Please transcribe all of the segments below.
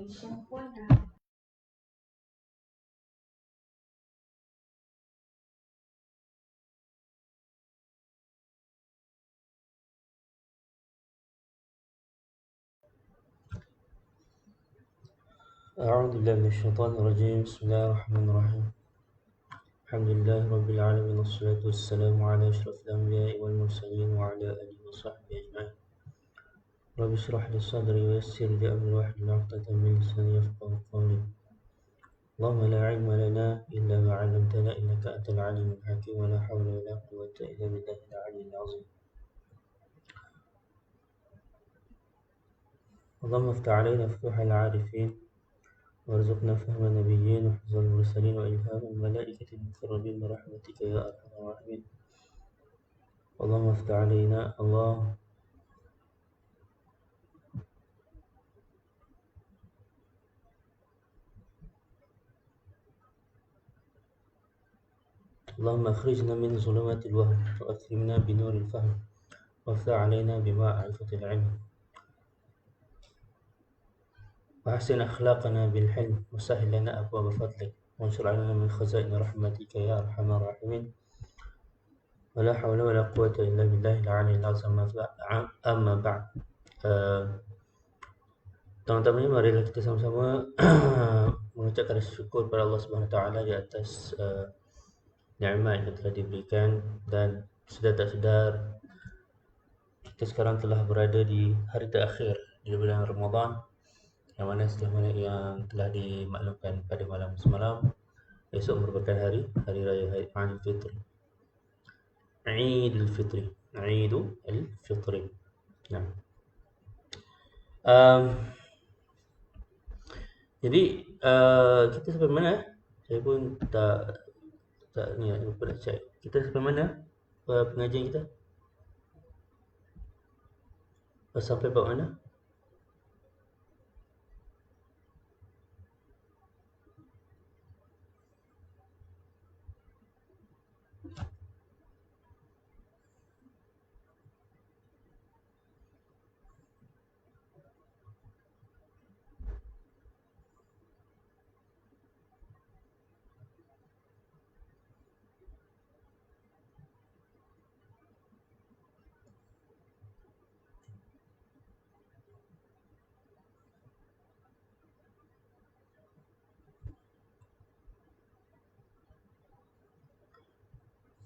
相关的。أعوذ بالله من الشيطان الرجيم. بسم الله الرحمن الرحيم. الحمد لله رب العالمين، والصلاة والسلام على أشرف الأنبياء والمرسلين وعلى آله وصحبه أجمعين. رب اشرح لي صدري ويسر لي أمري واحلل عقدة من لساني يفقهوا قولي. اللهم لا علم لنا إلا ما علمتنا إنك أنت العليم الحكيم، ولا حول ولا قوة إلا بالله العلي العظيم. اللهم افتح علينا فتوح العارفين، وارزقنا فهم النبيين وحفظ المرسلين وإلهام الملائكة المقربين برحمتك يا أرحم الراحمين. اللهم افتح علينا اللهم أخرجنا من ظلمات الوهم وأكرمنا بنور الفهم، وافتح علينا بمعرفة العلم، وأحسن أخلاقنا بالحلم، وسهل لنا أبواب فضلك، وانشر علينا من خزائن رحمتك يا أرحم الراحمين. ولا حول ولا قوة إلا بالله العلي العظيم. أما بعد. Teman-teman, marilah kita sama-sama mengucapkan syukur kepada Allah Subhanahu Wa Taala di atas nikmat yang telah diberikan, dan sedar tak sedar kita sekarang telah berada di hari terakhir di bulan Ramadan, yang mana yang telah dimaklumkan pada malam semalam, esok merupakan hari raya Aidil Fitri. Aidil Fitri. Aidil Fitri. Nah. Jadi kita sampai mana? Saya pun tak ni, lupa nak check. Kita sampai mana pengajian kita? Sampai bab mana?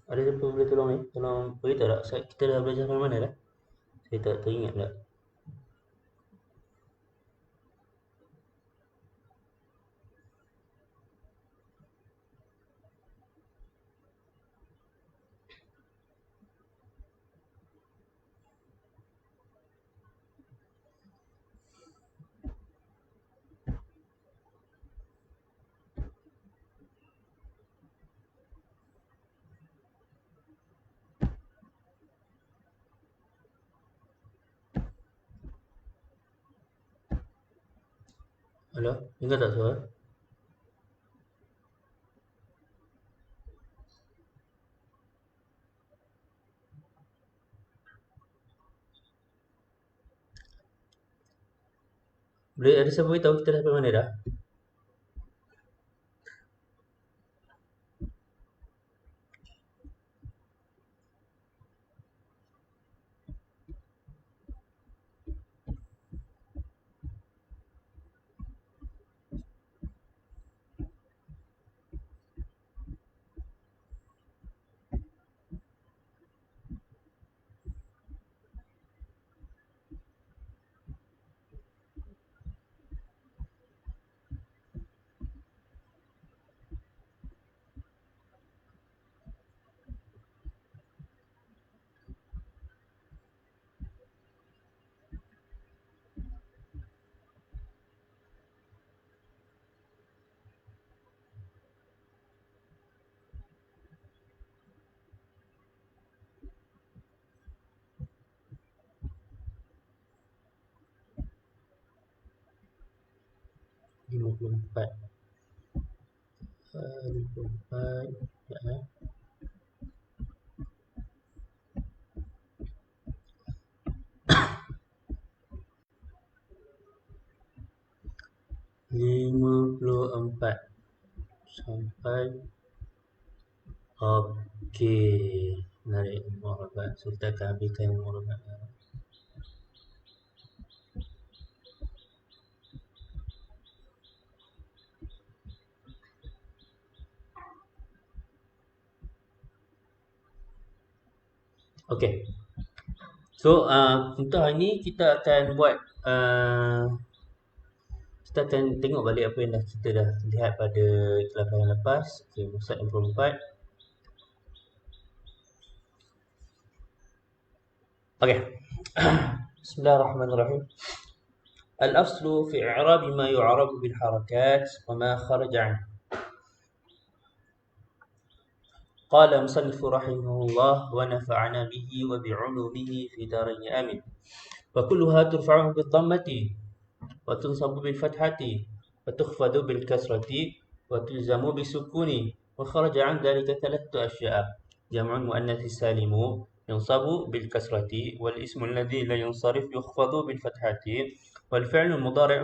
Ada siapa boleh tolong ni? Tolong beritahu tak? Kita dah belajar sampai mana dah? Saya tak teringat tak. Hello? Dengar tak suara? Boleh ada siapa beritahu kita dah sampai mana dah? Lima puluh empat. Ya. 4 sampai okey. Menarik murabat. So kita akan habiskan murabat. Okey. So untuk hari ni kita akan buat kita akan tengok balik apa yang kita dah lihat pada kelas yang lepas. Okey, muka 64. Okey. Bismillahirrahmanirrahim. Al-aslu fi i'rab ma yu'rabu bil harakat wa ma kharaja anhu. قال مصنف رحمه الله ونفعنا به وبعلومه في دارين آمين وكلها ترفع بالضمة وتنصب بالفتحة وتخفض بالكسرة وتلزم بالسكون وخرج عن ذلك ثلاثة أشياء جمع المؤنث السالم ينصب بالكسرة والاسم الذي لا ينصرف يخفض بالفتحة والفعل المضارع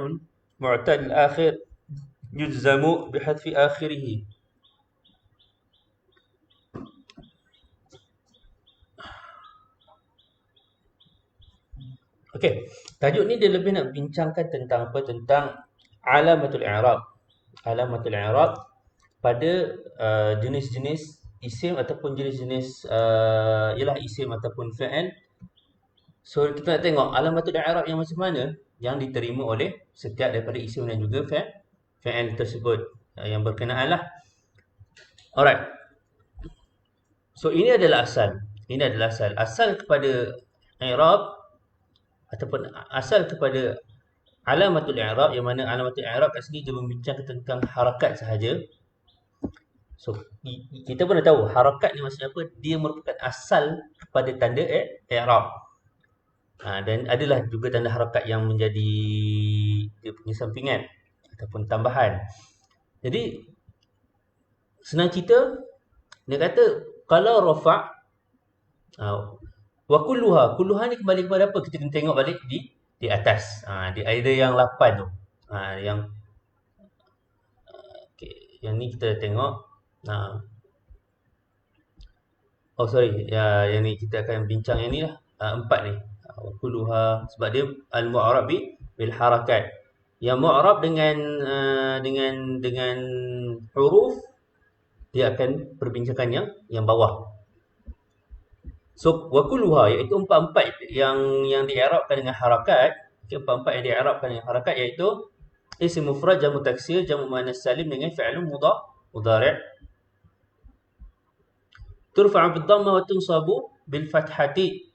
معتل الآخر يجزم بحذف آخره. Okey, tajuk ni dia lebih nak bincangkan tentang apa? Tentang alamatul i'rab. Alamatul i'rab pada jenis-jenis isim ataupun jenis-jenis ialah isim ataupun fi'il. So kita nak tengok alamatul i'rab yang macam mana yang diterima oleh setiap daripada isim dan juga fi'il tersebut yang berkenaan lah. Alright. So ini adalah asal. Ini adalah asal. Asal kepada i'rab ataupun asal kepada alamatul i'rab, yang mana alamatul i'rab kat sini dia membincangkan tentang harakat sahaja. So kita pun dah tahu harakat ni maksudnya apa? Dia merupakan asal kepada tanda i'rab. Dan adalah juga tanda harakat yang menjadi dia punya sampingan ataupun tambahan. Jadi senang cerita, dia kata kalau rafa' wa kulluha. Kulluha ni kembali kepada apa? Kita kena tengok balik di atas. Di ada yang 8 tu. Yang okay, yang ni kita tengok. Oh sorry, yang ni kita akan bincang yang ni lah. 4 ni. Wa kulluha sebab dia al-mu'rab bil harakat. Yang mu'rab dengan huruf, dia akan perbincangan yang bawah. So wa kulluha iaitu empat-empat yang di'irabkan dengan harakat. Okay, empat-empat yang di'irabkan dengan harakat iaitu isim mufrad, jamu taksir, jamu muannas salim dengan fi'il mudhari'. Turfa'u bid dhamma wa tunsabu bil fathati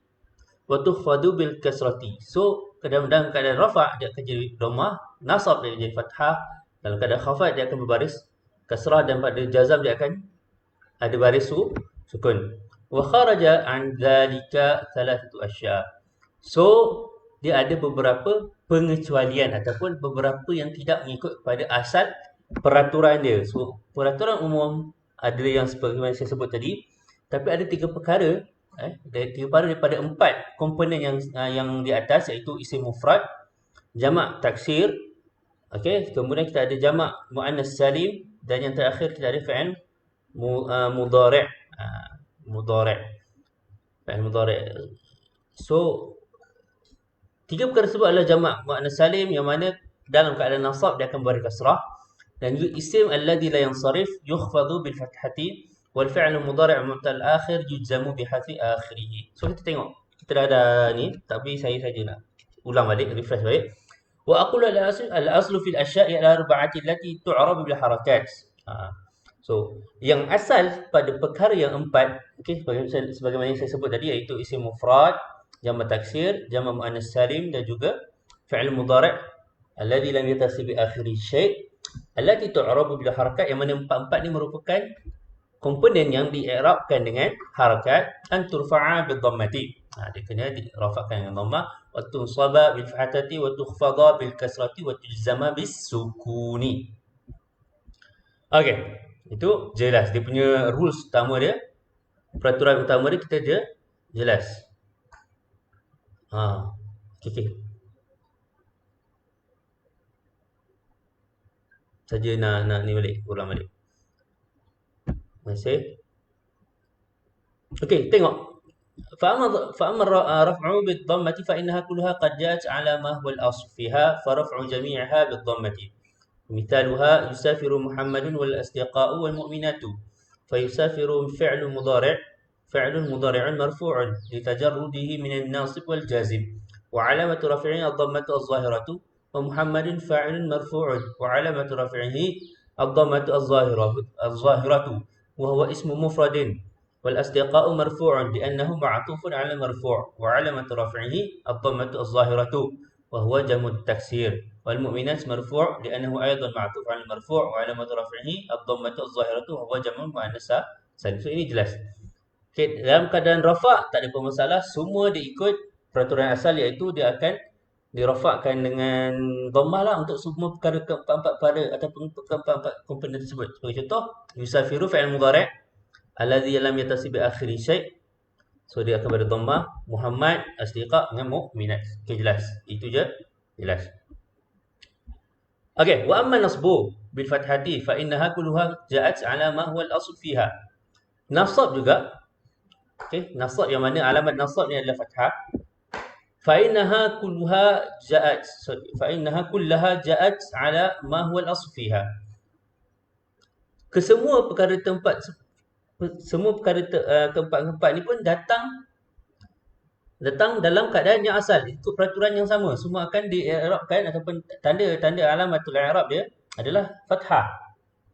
wa tukhfadu bil kasrati. So dalam keadaan rafa' dia akan jadi dhammah, nasab dia jadi fathah, dalam keadaan khafad dia akan berbaris kasrah, dan pada jazam dia akan ada baris sukun. Wa kharaja an dzalika thalathatu asya'. So dia ada beberapa pengecualian ataupun beberapa yang tidak mengikut pada asal peraturan dia. So peraturan umum ada yang seperti yang saya sebut tadi, tapi ada tiga perkara daripada 4 komponen yang di atas, iaitu isim mufrad, jamak taksir, okey, kemudian kita ada jamak muannas salim, dan yang terakhir kita ada fi'il mudhari'. Fi'il mudhari'. So tiga perkara tersebut adalah jamak muannas salim, yang mana dalam keadaan nasab dia akan beri kasrah, dan juga isim alladhi la yansarif yukhfadu bil fathati, wal fi'l mudhari' mu'tal akhir yujzamu bi hadfi akhirih. So kita tengok, kita dah ada ni, tapi saya saja nak ulang balik, refresh balik. Wa aqulu al-aslu fil asya'i al-arba'ati allati tu'rabu bil harakat. So yang asal pada perkara yang 4, okey, sebagaimana yang saya sebut tadi, iaitu isim mufrad, jamak taksir, jamak muannas salim, dan juga fi'il mudhari' alladhi lam yatasib bi akhiri syai' allati tu'rabu bil harakat, yang mana 4 ni merupakan komponen yang di'irabkan dengan harakat. An turfa'a bid dhammati, dia kena dirafa'kan dengan dhammah, wa tunsaba bil fathati, wa tukhfada bil kasrati, wa tujzama bis sukuni. Okey, itu jelas dia punya rules utama dia, peraturan utama dia, kita je jelas. Okey. saja nak ni balik, ulang balik. Masih. Okey, tengok. فأما رفع بالضمة فإنها كلها قد جاءت على ما هو الأصل فيها فرفع جميعها بالضمة. مثالها يسافر محمد والأصدقاء والمؤمنات. فيسافر فعل مضارع مرفوع لتجرده من الناصب والجازم وعلامة رفعه الضمة الظاهرة ومحمد فاعل مرفوع وعلامة رفعه الضمة الظاهرة وهو اسم مفرد والأصدقاء مرفوع لأنه معطوف على مرفوع وعلامة رفعه الضمة الظاهرة وهو جمع التكسير والمؤمنات مرفوع لأنه أيضا معطوف على المرفوع وعلامة رفعه الضمة الظاهرة وهو جمع مؤنث salim. So ini jelas. Okay, dalam keadaan rafa' tak ada masalah, semua dia ikut peraturan asal, iaitu dia akan dirafakkan dengan dhammah lah untuk semua perkara keempat-empat pada ataupun keempat-empat komponen tersebut. Sebagai contoh, yusafiru fi'il mudhari' alladhi lam yatasib bi akhiri syai'. So dia akan pada dhammah. Muhammad, asdiqa dengan mu'minat. Okay, jelas. Itu je. Jelas. Okay, wa amma nasbu bil fathati fa innaha kulluha ja'at ala ma huwa al-asl fiha. Nasab juga. Okay, nasab yang mana alamat nasab ni adalah fathah. Fa innaha kulluha ja'at. Fa innaha kullaha ja'at ala ma huwa al-asl fiha. Kesemua perkara tempat semua perkara keempat-keempat ni pun datang dalam keadaan yang asal, ikut peraturan yang sama. Semua akan di-i'rabkan ataupun tanda alamatul i'rab dia adalah fathah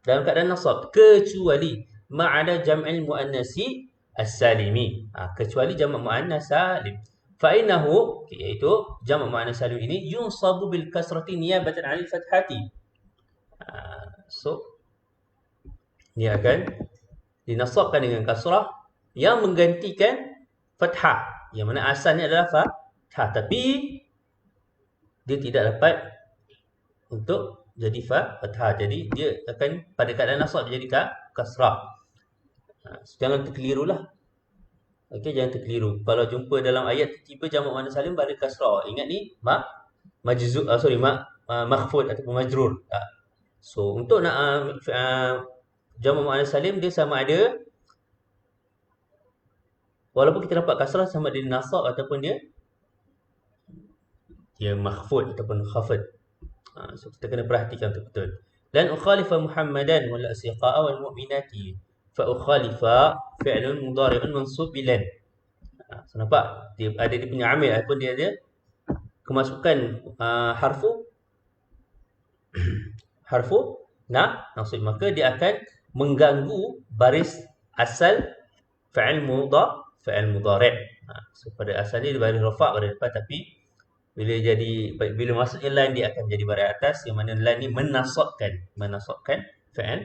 dalam keadaan nasab, kecuali ma'ada jam'il muannasi as-salimi. Kecuali jamak muannas salim. Fa innahu, iaitu jamak muannas salim ini yunsabu bil kasrati niyabatan 'anil fathati. So dia akan dinasabkan dengan kasrah yang menggantikan fathah, yang mana asalnya adalah fathah, tapi dia tidak dapat untuk jadi fathah. Jadi dia akan pada keadaan nasab jadi kasrah. Jangan terkelirulah. Okey, jangan terkeliru. Kalau jumpa dalam ayat tiba jamak muannas salim pada kasrah, ingat ni makhfud ataupun majrur. So untuk nak jamak muannas salim dia sama ada, walaupun kita dapat kasrah, sama ada nasab ataupun dia makhfud ataupun khafid. So kita kena perhatikan betul-betul. Dan ukhalifa Muhammadan wal asdiqa'a wal mu'minati fa ukhalifa fi'lun mudhari'un mansub bilan. So nampak dia ada dia punya amil ataupun dia ada kemasukan harfu nasib, maka dia akan mengganggu baris asal fi'il mudhari'. So pada asalnya dia baris rafa' pada depan, tapi bila masuknya lam dia akan menjadi baris atas, yang mana lam ni menasabkan fi'il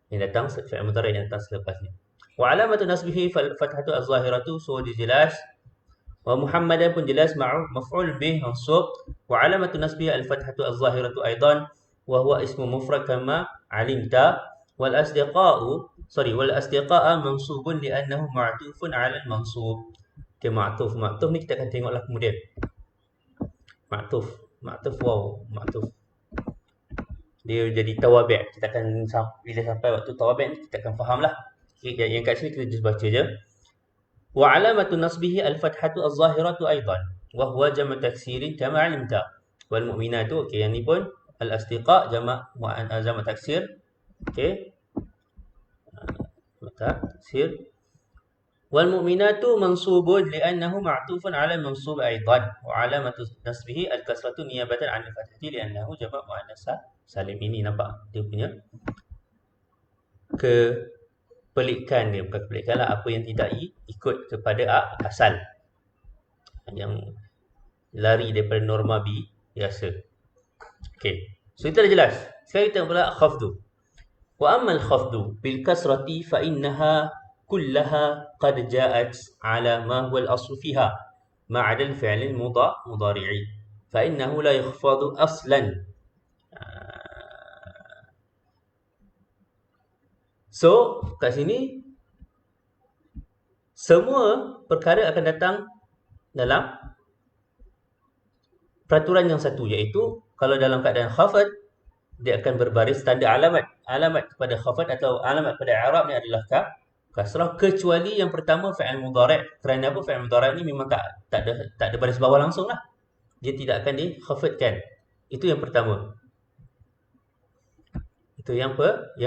yang datang, fi'il mudhari' yang datang selepas ni. Wa alamatu nasbihi fathatu az-zahiratu, so dia jelas. Wa Muhammadan pun jelas, maf'ul bih mansub. Wa alamatu nasbihi al-fathatu az-zahiratu aidan wa huwa ismu mufrad kama alimta. Wal asdiqa'a mansubun li'annahu ma'tufun 'ala al-mansub. Okay, ma'tuf ni kita akan tengoklah kemudian. Ma'tuf dia jadi tawabi'. Kita akan bila sampai waktu tawabi' ni kita akan fahamlah. Okay, yang kat sini kita just baca je. Wa alamatu nasbihi al-fathatu az-zahiratu aidan wa huwa jama' taksirin kama 'alimta. Wal mu'minatu, okey, yang ni pun al-asdiqa jama' taksir. Okey, taksir. Wal mu'minatu mansubun li'annahu ma'tufun 'ala al-mansub aidan wa 'alamatu nasbihi al-kasratu niyabatan 'an al-fathati li'annahu jama' muannas salim. Ini nampak dia punya kepelikan dia, bukan kepelikan lah, apa yang tidak ikut kepada asal, yang lari daripada norma biasa. Okey, so itu dah jelas. Sekarang kita pula khafdu. Wa amma al-khafdu bil kasrati fa innaha kullaha qad ja'at ala ma huwa al-asl fiha ma 'ada al-fi'l al-mudhari'i fa innahu la yukhfadu aslan. So kat sini semua perkara akan datang dalam peraturan yang satu, iaitu kalau dalam keadaan khafad dia akan berbaris tanda alamat kepada khafat atau alamat pada i'rab ni adalah kasrah, kecuali yang pertama fi'il mudhari'. Kerana apa? Fi'il mudhari' ni memang tak ada baris bawah langsung lah. Dia tidak akan dikhafatkan. Itu yang pertama. Itu yang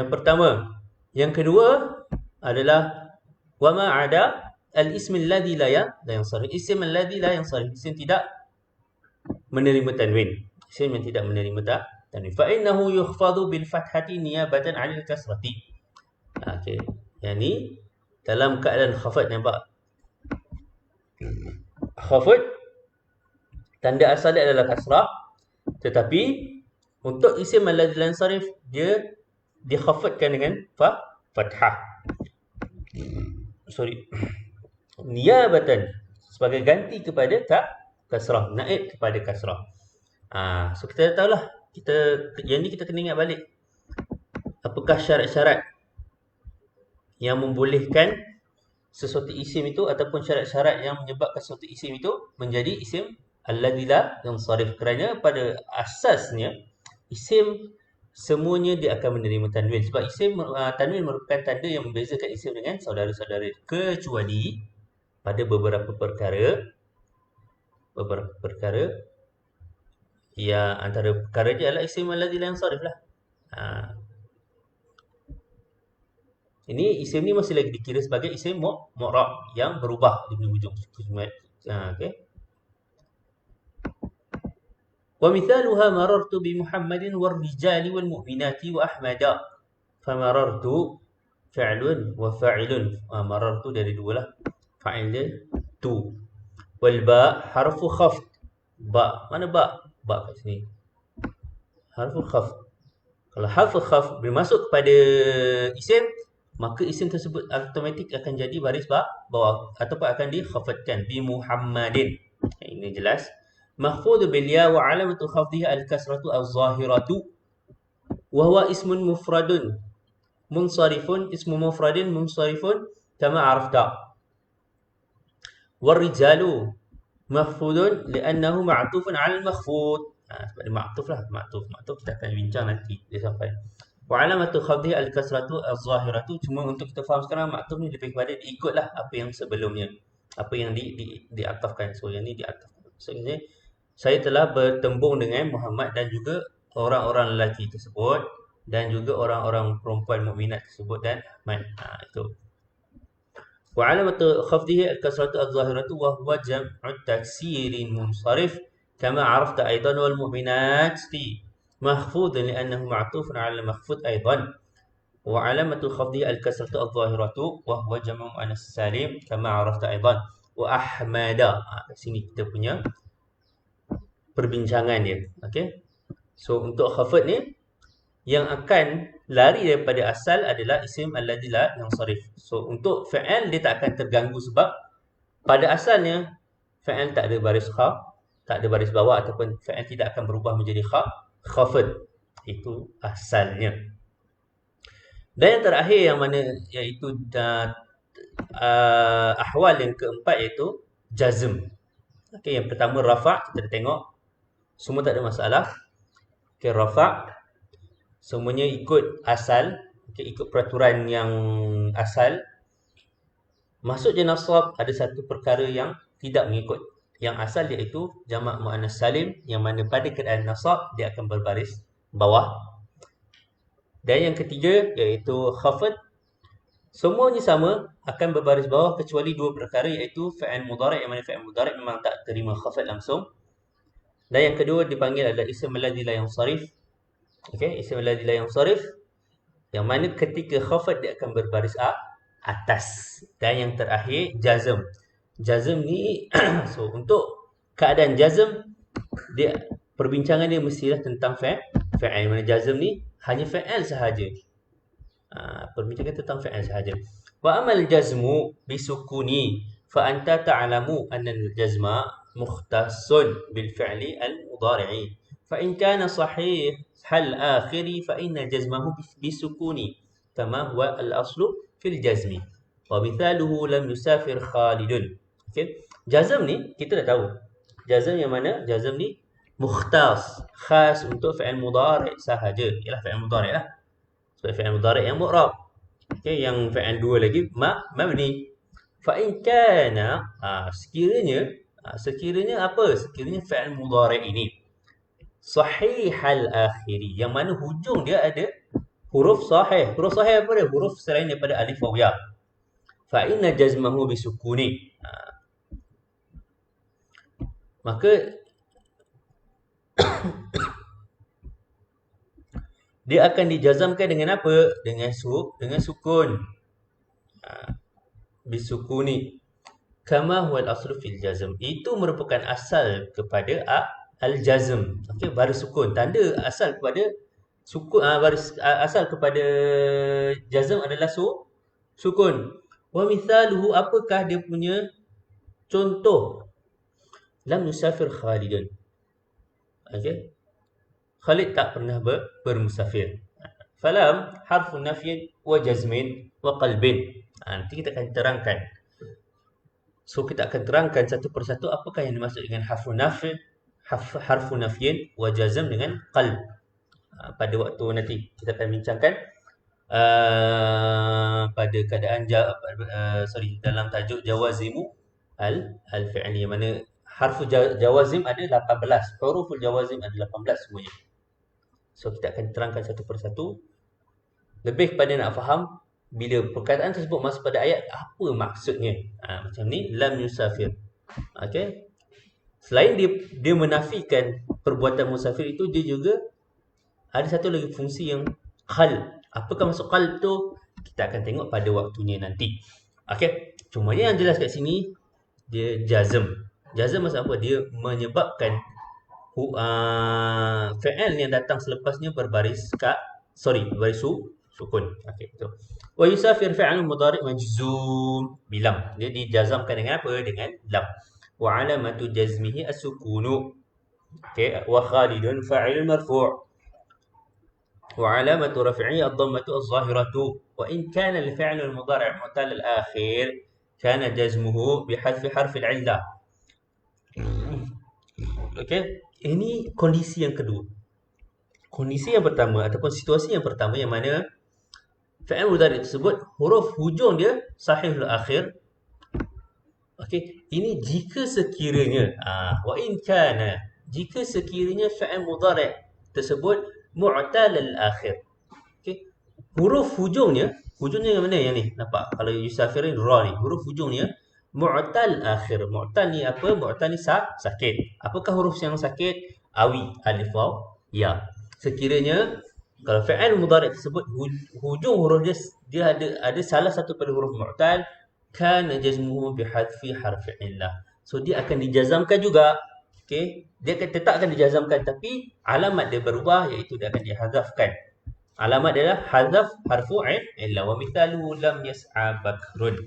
pertama. Yang kedua adalah wa ma ada al-ism alladhi la yansarif. Isim alladhi la yansarif. Isim tidak menerima tanwin. Isim yang tidak menerima tanwin. Fa innahu yukhfadhu bil fathati niyabatan 'anil kasrati. Okey. Yang ni dalam keadaan khafat, nampak? Khafat tanda asal dia adalah kasrah, tetapi untuk isim alladhi la yansarif dia dikhafatkan dengan fathah. Niyabatan, sebagai ganti kepada kasrah, naib kepada kasrah. So kita dah tahulah, yang ni kita kena ingat balik. Apakah syarat-syarat yang membolehkan sesuatu isim itu, ataupun syarat-syarat yang menyebabkan sesuatu isim itu menjadi isim alladhi la yansarif. Kerana pada asasnya isim semuanya dia akan menerima tanwin, sebab isim tanwin merupakan tanda yang membezakan isim dengan saudara-saudara, kecuali pada beberapa perkara yang antara perkara dia adalah isim alladhi la yansarif lah. Ini isim ni masih lagi dikira sebagai isim mu'rab yang berubah di hujung. Okey. Wa mithaluha marartu bi Muhammadin war rijali wal mu'minati wa Ahmada. Fa marartu fi'lun wa fa'ilun. Marartu dari dua lah. Fa'il dia tu. Wal ba harfu khafd. Ba, mana ba? Ba kat sini. Harfu khafd. Kalau harfu khafd bermasuk kepada isim, maka isim tersebut automatik akan jadi baris bawah ataupun akan dikhafatkan bi Muhammadin. Ini jelas. Mahfudhu bil ya wa alamatu khafdihi al-kasratu az-zahiratu wa huwa ismun mufradun munsarifun, ismu mufradin munsarifun kama arafta. War-rijalu mahfudun li'annahu ma'tufun 'ala al-makhfud. Sebab dia ma'tuf lah, ma'tuf kita akan bincang nanti dia sampai. Wa alamatu khafdihi al-kasratu az-zahiratu. Cuma untuk kita faham sekarang, ma'tuf ni lebih kepada ikutlah apa yang sebelumnya, apa yang diatafkan. So yang ni diatafkan. Maksudnya saya telah bertembung dengan Muhammad dan juga orang-orang lelaki tersebut dan juga orang-orang perempuan mukminat tersebut dan Ahmad. Itu. Wa alamatu khafdihi al-kasratu az-zahiratu wa huwa jam'u taksirin munsarif kama arafta aidan wal mu'minat mahfudun li'annahu ma'tufun 'ala al-makhfud aidan. Wa alamatu khafdihi al-kasratu az-zahiratu wa huwa jam'u muannas salim kama arafta aidan. Wa Ahmada. Kat sini kita punya perbincangan dia. Okey. So untuk khafat ni yang akan lari daripada asal adalah isim alladhi la yansarif. So untuk fi'il dia tak akan terganggu sebab pada asalnya fi'il tak ada baris tak ada baris bawah, ataupun fi'il tidak akan berubah menjadi khafat. Itu asalnya. Dan yang terakhir yang mana iaitu ahwal yang keempat iaitu jazm. Okey, yang pertama rafa', kita dah tengok. Semua tak ada masalah. Okay, rafa' semuanya ikut asal. Okay, ikut peraturan yang asal. Masuk je nasab, ada satu perkara yang tidak mengikut yang asal, iaitu jamak muannas salim, yang mana pada keadaan nasab dia akan berbaris bawah. Dan yang ketiga iaitu khafat. Semuanya sama, akan berbaris bawah kecuali dua perkara, iaitu fi'il mudhari', yang mana fi'il mudhari' memang tak terima khafat langsung. Dan yang kedua dipanggil adalah isim alladhi la yansarif. Okey, isim alladhi la yansarif yang mana ketika khafat dia akan berbaris atas. Dan yang terakhir jazm. Jazm ni so untuk keadaan jazm dia perbincangan dia mestilah tentang fi'il. Mana jazm ni hanya fi'il sahaja. Perbincangan tentang fi'il sahaja. Wa amal jazmu bisukuni fa anta ta'lamu anna al-jazma مختص بالفعل المضارع فإن كان صحيح الآخر فإن جزمه بسكون كما هو الأصل في الجزم ومثاله لم يسافر خالد. Okay. Jazm ni kita dah tahu. Jazm yang mana? Jazm ni mukhtas, khas untuk fi'il mudhari' sahaja. Ialah fi'il mudhari' lah. Sebab fi'il mudhari' yang mu'rab. Okey, yang fi'il dua lagi mabni. Fa in kana, sekiranya apa? Sekiranya fi'il mudhari' ini sahihal akhiri, yang mana hujung dia ada huruf sahih. Huruf sahih apa dia? Huruf selain daripada alif waw ya. Fa inna jazmahu bisukuni. Maka dia akan dijazamkan dengan apa? Dengan sukun. Bisukuni. Kama huwa al-aslu fil jazm. Itu merupakan asal kepada al-jazm. Okey, baris sukun. Tanda asal kepada sukun, asal kepada jazm adalah sukun. Wa mithaluhu, apakah dia punya contoh? Lam yusafir Khalidun. Okey. Khalid tak pernah bermusafir. Falam harfu nafyin wa jazmin wa qalbin. Nanti kita akan terangkan. So kita akan terangkan satu persatu apakah yang dimaksud dengan harfu nafyin wa jazm dengan qalb. Pada waktu nanti kita akan bincangkan pada keadaan dalam tajuk jawazimu al-fi'li, mana harfu jawazim ada 18, huruful jawazim ada 18 semuanya. So kita akan terangkan satu persatu. Lebih kepada nak faham bila perkataan tersebut masuk pada ayat, apa maksudnya. Macam ni, lam yusafir. Okey. Selain dia menafikan perbuatan musafir itu, dia juga ada satu lagi fungsi yang qalb. Apakah maksud qalb tu? Kita akan tengok pada waktunya nanti. Okey. Cuma yang jelas kat sini, dia jazm. Jazm maksud apa? Dia menyebabkan fi'il yang datang selepasnya berbaris sukun. Okey, betul. Wa yusafir fi'il mudhari' majzum bilam. Dia dijazamkan dengan apa? Dengan lam. Wa alamatu jazmihi as-sukunu. Okey, wa Khalidun fa'il marfu'. Wa alamatu raf'ihi ad-dhammatu az-zahiratu. Wa in kana al-fi'l al-mudhari' mu'tal al-akhir kana jazmuhu bihadfi harf al-'illah. Okey, ini kondisi yang kedua. Kondisi yang pertama ataupun situasi yang pertama, yang mana fi'il mudhari' tersebut huruf hujung dia sahihul akhir. Okey, ini jika sekiranya wa in kana, jika sekiranya fi'il mudhari' tersebut mu'tal al-akhir. Okey, huruf hujungnya yang mana yang ni? Nampak kalau yusafirin ra ni, huruf hujungnya mu'tal akhir. Mu'tal ni apa? Mu'tal ni sakit. Apakah huruf yang sakit? Awi, alif waw ya. Sekiranya kalau fi'il mudhari' tersebut hujung huruf dia ada salah satu pada huruf mu'tal, kana jazmuhu bihadfi harfi illah. So dia akan dijazamkan juga. Okey, dia tetap akan dijazamkan, tapi alamat dia berubah, iaitu dia akan dihadzafkan. Alamat dia adalah hadzaf harfu illah. Wa mithaluhu lam yas'a bakrun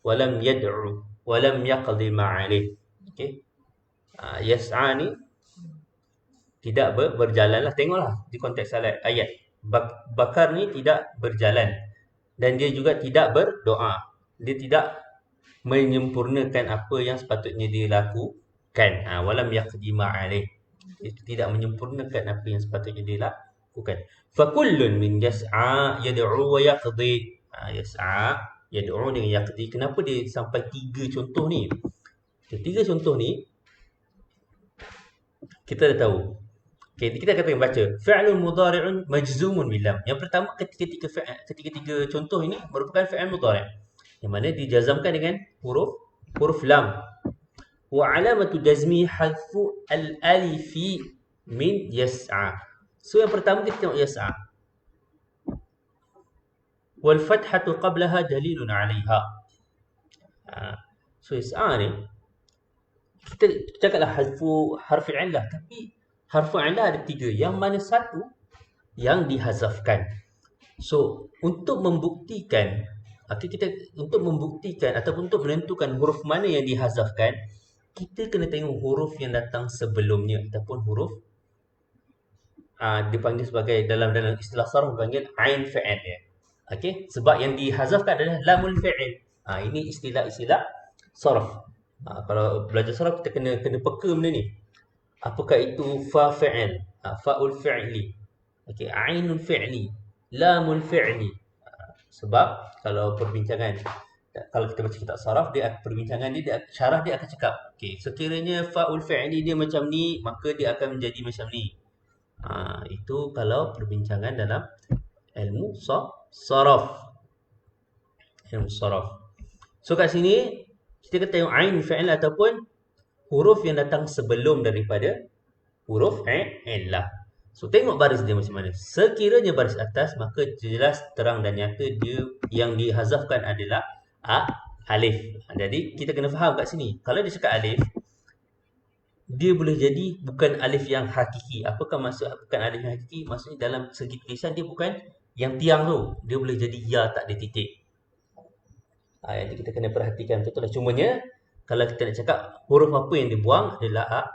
wa lam yad'u wa lam yaqdi ma'alih. Okey. Yas'a ni tidak berjalan lah. Tengoklah di konteks ayat. Bakar ni tidak berjalan. Dan dia juga tidak berdoa. Dia tidak menyempurnakan apa yang sepatutnya dia lakukan. Walam yaqdi ma'alih. Dia tidak menyempurnakan apa yang sepatutnya dia lakukan. Fakullun min yas'a yad'u wa yaqdi. Yas'a, yad'u dengan yaqdi. Kenapa dia sampai 3 contoh ni? Tiga contoh ni kita dah tahu. Okay, kita akan baca. Fi'lun mudhari'un majzumun bilam. Yang pertama, ketiga contoh ini merupakan fi'il mudhari', yang mana dijazamkan dengan huruf lam. Wa alamatu jazmi hadfu al-alifi min yas'a. So yang pertama kita tengok yas'a. Wal fathatu qablaha dalilun 'alayha. So yas'a ni kita cakaplah harfu illah, tapi harfu illah ada 3, yang mana satu yang dihazafkan. So untuk membuktikan ataupun untuk menentukan huruf mana yang dihazafkan, kita kena tengok huruf yang datang sebelumnya, ataupun huruf dipanggil sebagai dalam istilah sarf dipanggil ain fi'il ya. Okey, sebab yang dihazafkan adalah lamul fi'il. Ini istilah sarf. Kalau belajar sarf kita kena peka benda ni. Apakah itu fa fi'il? Fa'ul fi'li. Okey, ainul fi'li, lamul fi'li. Sebab kalau perbincangan, kalau kita baca kitab saraf, dia perbincangan dia syarah dia akan cakap, okey, sekiranya fa'ul fi'li dia macam ni, maka dia akan menjadi macam ni. Itu kalau perbincangan dalam ilmu saraf. Ilmu saraf. So kat sini kita kata tengok ain fi'il ataupun huruf yang datang sebelum daripada huruf illah. So tengok baris dia macam mana. Sekiranya baris atas, maka jelas terang dan nyata dia yang dihazafkan adalah alif. Jadi kita kena faham kat sini. Kalau dia cakap alif, dia boleh jadi bukan alif yang hakiki. Apakah maksud bukan alif yang hakiki? Maksudnya dalam segi tulisan dia bukan yang tiang tu. Dia boleh jadi ya tak ada titik. Yang kita kena perhatikan betul lah. Cumanya kalau kita nak cakap huruf apa yang dibuang adalah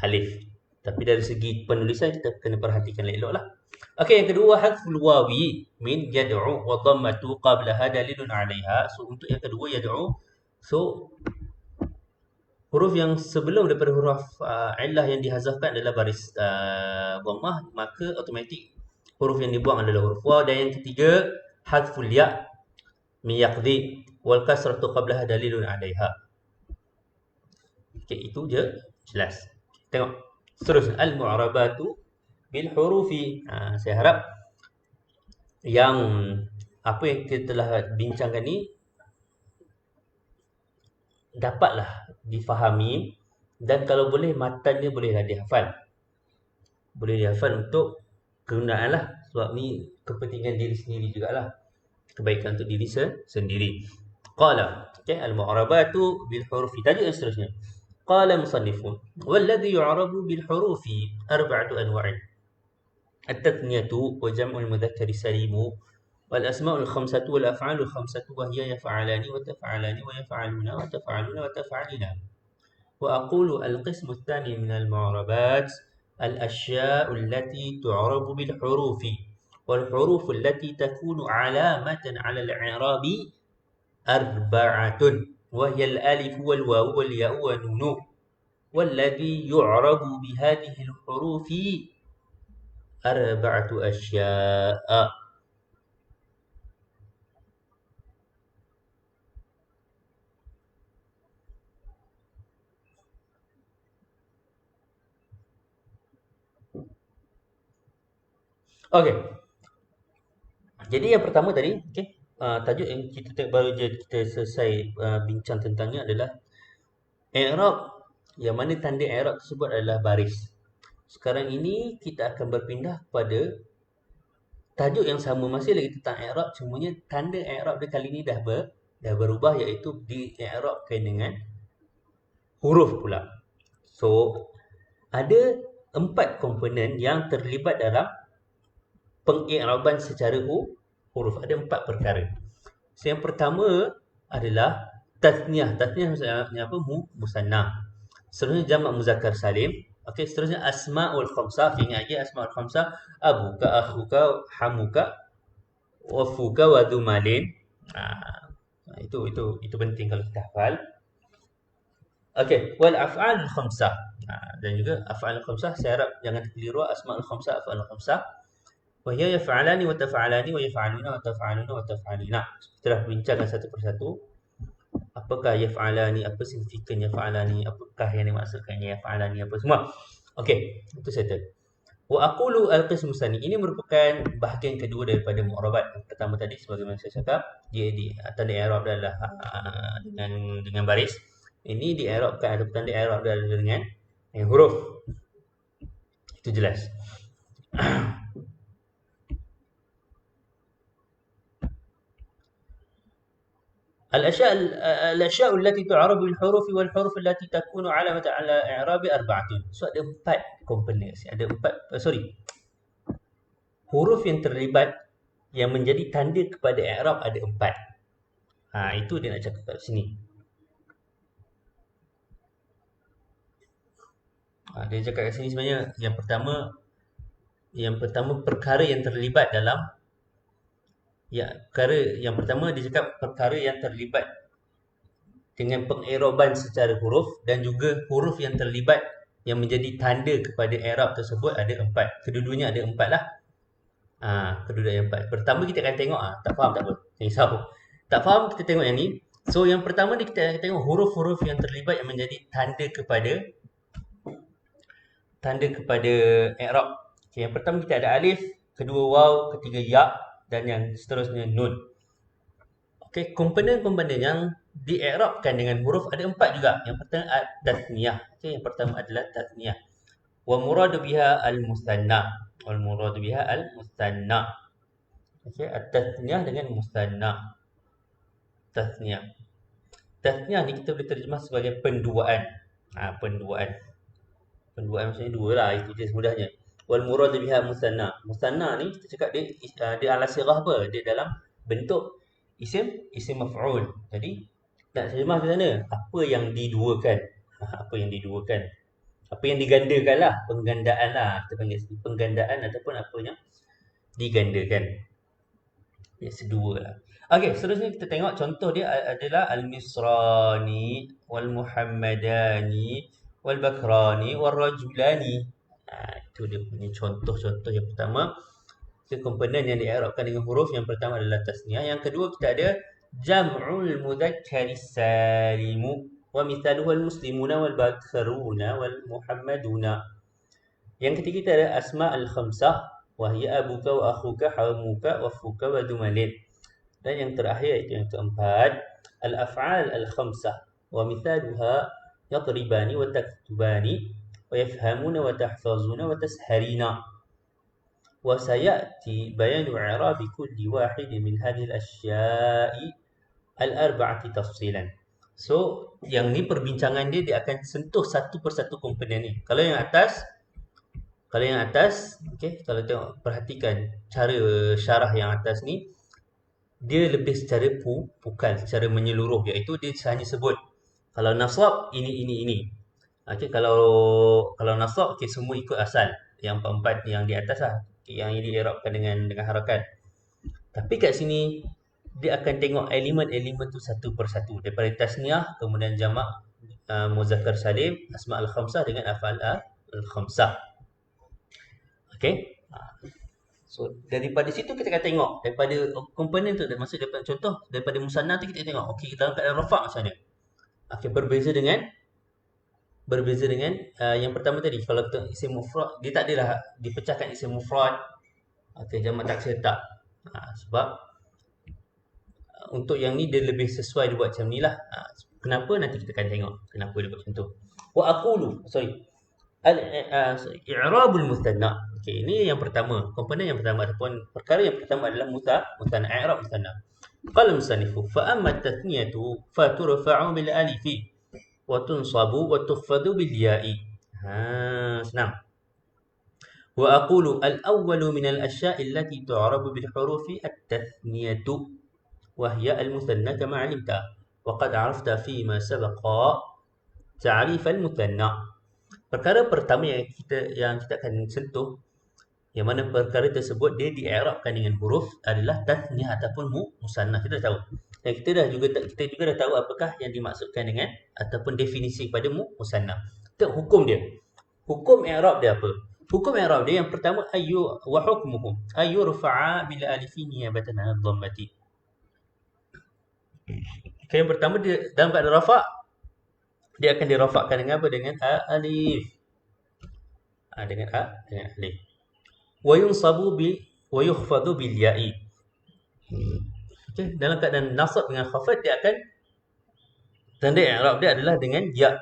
alif. Tapi dari segi penulisan kita kena perhatikan elok lah. Okey, yang kedua hadful wawi min yad'u wa dhammatu qablaha dalilun 'alaiha. So untuk yang kedua yad'u, so huruf yang sebelum daripada huruf illah yang dihazafkan adalah baris dhammah, maka automatik huruf yang dibuang adalah huruf waw. Dan yang ketiga hadful ya min yaqdi wal kasratu qablaha dalilun 'alaiha. Okey, itu je jelas. Tengok seterusnya al-mu'arabatu bil hurufi. Saya harap yang apa yang kita telah bincangkan ni dapatlah difahami, dan kalau boleh matannya bolehlah dihafal. Boleh dihafal untuk kegunaan lah. Sebab ni kepentingan diri sendiri jugalah. Kebaikan untuk diri sendiri. Qala, okay, al-mu'arabatu bil hurufi. Tajuk yang seterusnya. Qala musannifun walladhi yu'arabu bil hurufi arba'atu anwa'. التثنية وجمع المذكر السليم والأسماء الخمسة والأفعال الخمسة وهي يفعلان وتفعلان ويفعلون وتفعلون وتفعلين. وأقول القسم الثاني من المعربات الأشياء التي تعرب بالحروف والحروف التي تكون علامة على الإعراب أربعة وهي الألف والواو والياء والنون. والذي يعرب بهذه الحروف أربعة أشياء. Okey. Jadi yang pertama tadi, okey, tajuk yang kita baru je kita selesai bincang tentangnya adalah i'rab, yang mana tanda i'rab tersebut adalah baris. Sekarang ini kita akan berpindah kepada tajuk yang sama, masih lagi tentang i'rab, cumanya tanda i'rab dia kali ini dah berubah, iaitu di-i'rabkan dengan huruf pula. So ada 4 komponen yang terlibat dalam peng'i'raban secara huruf. Ada 4 perkara. So, yang pertama adalah tasniah. Tasniah maksudnya apa? Musannah. Seterusnya jamak muzakkar salim. Okey, seterusnya asmaul khamsah. Ingat lagi asmaul khamsah: abuka, akhuka, hamuka, wafuka, wadumalin. Itu penting kalau kita hafal. Okey, wal af'al khamsah. Dan juga af'al khamsah, saya harap jangan terkeliru asmaul khamsah, af'al khamsah. Wahya yaf'alani wa taf'alani wa yaf'aluna wa taf'aluna wa taf'alina. Setelah bincangkan satu persatu, apakah yaf'alani, apa signifikan yaf'alani, apakah yang dimaksudkan yaf'alani, apa semua. Okey, itu settle. Wa aqulu al-qismu tsani. Ini merupakan bahagian kedua daripada mu'arabat. Pertama tadi sebagaimana saya cakap, dia di tanda i'rab adalah dengan baris. Ini di i'rabkan, ada tanda i'rab adalah dengan huruf. Itu jelas. الأشياء التي تعرب بالحروف والحروف التي تكون علامة على إعراب أربعة. So ada 4 komponen. Ada 4 huruf yang terlibat yang menjadi tanda kepada i'rab ada 4. Itu dia nak cakap kat sini. Dia cakap kat sini sebenarnya yang pertama perkara yang terlibat dalam perkara yang pertama dia cakap perkara yang terlibat dengan peng'iroban secara huruf, dan juga huruf yang terlibat yang menjadi tanda kepada i'rab tersebut ada 4. Kedua-duanya ada 4 lah. Kedua-duanya 4. Pertama kita akan tengok, tak faham tak apa. Jangan risau. Tak faham kita tengok yang ni. So yang pertama ni kita akan tengok huruf-huruf yang terlibat yang menjadi tanda kepada i'rab. Okay, yang pertama kita ada alif, kedua waw, ketiga ya dan yang seterusnya nun. Okey, komponen-komponen yang di-i'rabkan dengan huruf ada 4 juga. Yang pertama at-tathniyah. Okey, yang pertama adalah tathniyah. Wa muradu biha al-musanna. Wal muradu biha al-musanna. Okey, at-tathniyah dengan musanna. Tathniyah. Tathniyah ni kita boleh terjemah sebagai penduaan. Penduaan. Penduaan maksudnya dua lah, itu je semudahnya. Wal muradu biha musanna. Musanna ni kita cakap dia ala sirah apa? Dia dalam bentuk isim maf'ul. Jadi nak terjemah ke sana, apa yang diduakan. Apa yang diduakan. Apa yang digandakan lah, penggandaan lah. Kita panggil penggandaan ataupun apa yang digandakan. Ya, sedua lah. Okey, seterusnya kita tengok contoh dia adalah al-misrani wal muhammadani wal bakrani wal rajulani. Itu dia punya contoh-contoh yang pertama. Komponen yang di'irabkan dengan huruf. Yang pertama adalah tasniyah. Yang kedua kita ada jam'ul mudzakkari salimu wa mithaluhu al-muslimuna wal bakaruna wal muhammaduna. Yang ketiga kita ada asma al-khamsah wa hiya abuka wa akhuka hamuka wa fuka wa dumalin. Dan yang terakhir itu yang keempat al-af'al al-khamsah wa mithaluha yadribani wa taktubani wa yafhamuna wa tahfazuna wa tasharina. Wa sayati bayanu i'rabi kulli wahidin min hadhihi al-asya'i al-arba'ati tafsilan. So, yang ni perbincangan dia akan sentuh satu persatu komponen ni. Kalau yang atas, okey, kalau tengok perhatikan cara syarah yang atas ni, dia lebih secara bukan secara menyeluruh, iaitu dia hanya sebut kalau nasab ini. Okey, kalau nasab okey semua ikut asal. Yang empat yang di atas lah. Okay, yang ini diirabkan dengan harakat. Tapi kat sini dia akan tengok elemen-elemen tu satu persatu daripada tasniyah, kemudian jamak muzakkar salim, asma al-khamsah dengan af'al al-khamsah. Okey. So daripada situ kita akan tengok daripada komponen tu, maksud daripada contoh daripada musanna tu kita tengok okey dalam keadaan rafa' macam mana. Okey, berbeza dengan yang pertama tadi. Kalau kita isim mufrad, dia tak adalah dipecahkan isim mufrad. Okey, jamak taksir tak. Sebab untuk yang ni dia lebih sesuai dia buat macam ni lah. Kenapa? Nanti kita akan tengok kenapa dia buat macam tu. Wa aqulu, i'rabul musanna. Okey, ini yang pertama, komponen yang pertama ataupun perkara yang pertama adalah musanna, i'rab musanna. Qala musannifu fa amma tathniyatu fa turfa'u bil alifi wa tunsabu wa tukhfadu bil ya'i. Senang. Wa aqulu al-awwalu min al-asya'i allati tu'rabu bil hurufi at-tathniyatu wa hiya al-muthanna kama 'alimta wa qad 'arafta fi ma sabaqa ta'rif al-muthanna. Perkara pertama yang kita akan sentuh, yang mana perkara tersebut dia di'irabkan dengan huruf adalah tathniyah ataupun musanna. Kita tahu. Dan kita juga dah tahu apakah yang dimaksudkan dengan ataupun definisi pada musanna. Tengok hukum dia. Hukum i'rab dia apa? Hukum i'rab dia yang pertama wa hukmuhu rfa'a bil alifi niyabatan 'an dhammati. Okay, yang pertama dia dalam keadaan rafa' dia akan dirafakkan dengan apa? Dengan alif. Dengan alif. Wa yunsabu wa yukhfadu bil ya'i. Okay, dalam keadaan nasab dengan khafat dia akan tanda i'rab dia adalah dengan ya.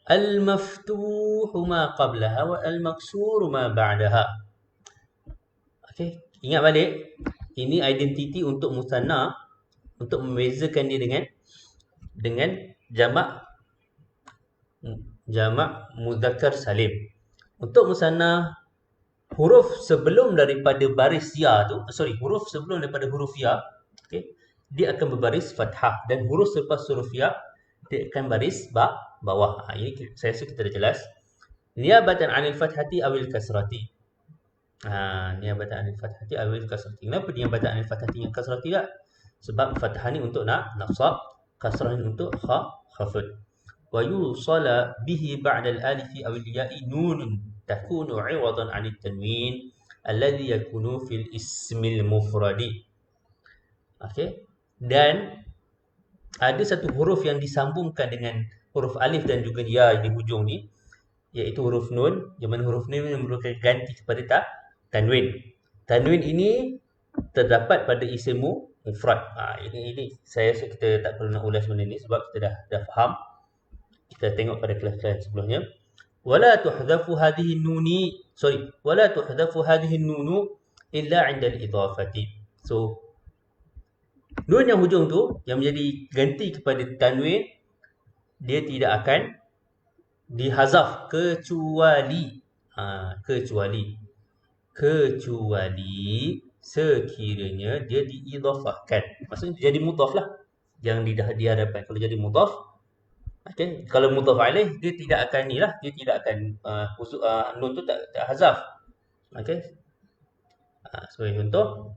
Al-maftuhu ma qablaha wa al-maksuru ma ba'daha. Okey, ingat balik. Ini identiti untuk musanna untuk membezakan dia dengan jamak muzakkar salim. Untuk musanna, huruf sebelum daripada baris ya tu, huruf sebelum daripada huruf ya, okey, dia akan berbaris fathah, dan huruf selepas huruf ya dia akan baris bawah. Ini saya rasa kita dah jelas. Niyabatan 'anil fathati awil kasrati. Niyabatan 'anil fathati awil kasrati. Kenapa niyabatan 'anil fathati yang kasrati tak? Sebab fathah ni untuk nasab, kasrah ni untuk khafd. ويوصل به بعد الألف أو الياء نون تكون عوضا عن التنوين الذي يكون في الاسم المفرد. Okey. Dan ada satu huruf yang disambungkan dengan huruf alif dan juga ya di hujung ni, iaitu huruf nun, yang mana huruf nun merupakan ganti kepada tanwin. Tanwin ini terdapat pada isim mufrad. Ini saya rasa kita tak perlu nak ulas benda ni sebab kita dah faham. Kita tengok pada kelas-kelas sebelumnya. ولا تحذف هذه النون ولا تحذف هذه النون إلا عند الإضافة. So nun yang hujung tu yang menjadi ganti kepada tanwin, dia tidak akan dihazaf kecuali sekiranya dia diidhafahkan. Maksudnya jadi mudhaf lah yang di hadapan. Kalau jadi mudhaf, okay. Kalau mudhaf alaih, dia tidak akan ni lah, dia tidak akan nun tu tak hazaf. Okey. Sebagai contoh,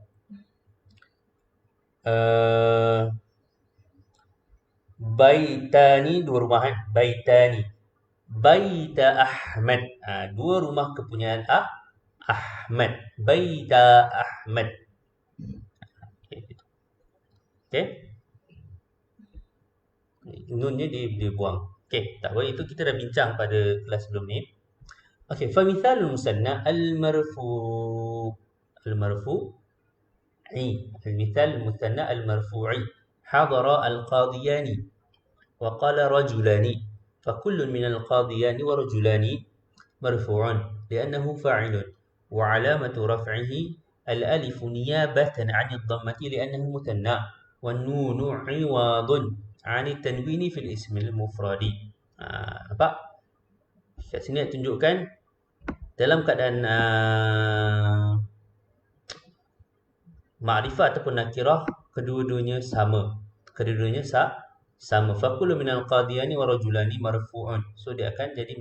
baitani, dua rumah kan? Baitani. Baita Ahmad. Dua rumah kepunyaan Ahmad. Baita Ahmad. Okey. Nunnya dibuang. Okey, tak apa, itu kita dah bincang pada kelas sebelum ni. Okey, fa mithalul musanna al-marfu'i. Al-mithal musanna al-marfu'i. Hadara al-qadiyani wa qala rajulani. فكل من القاضيان ورجلان مرفوع لأنه فاعل وعلامة رفعه الألف نيابة عن الضمة لأنه مثنى والنون عوض عن التنوين في الاسم المفرد. Nampak? Kat sini nak tunjukkan dalam keadaan ma'rifah ataupun nakirah, kedua-duanya sama. Fakulu minal qadiyani wa rajulani marfu'un. So dia akan jadi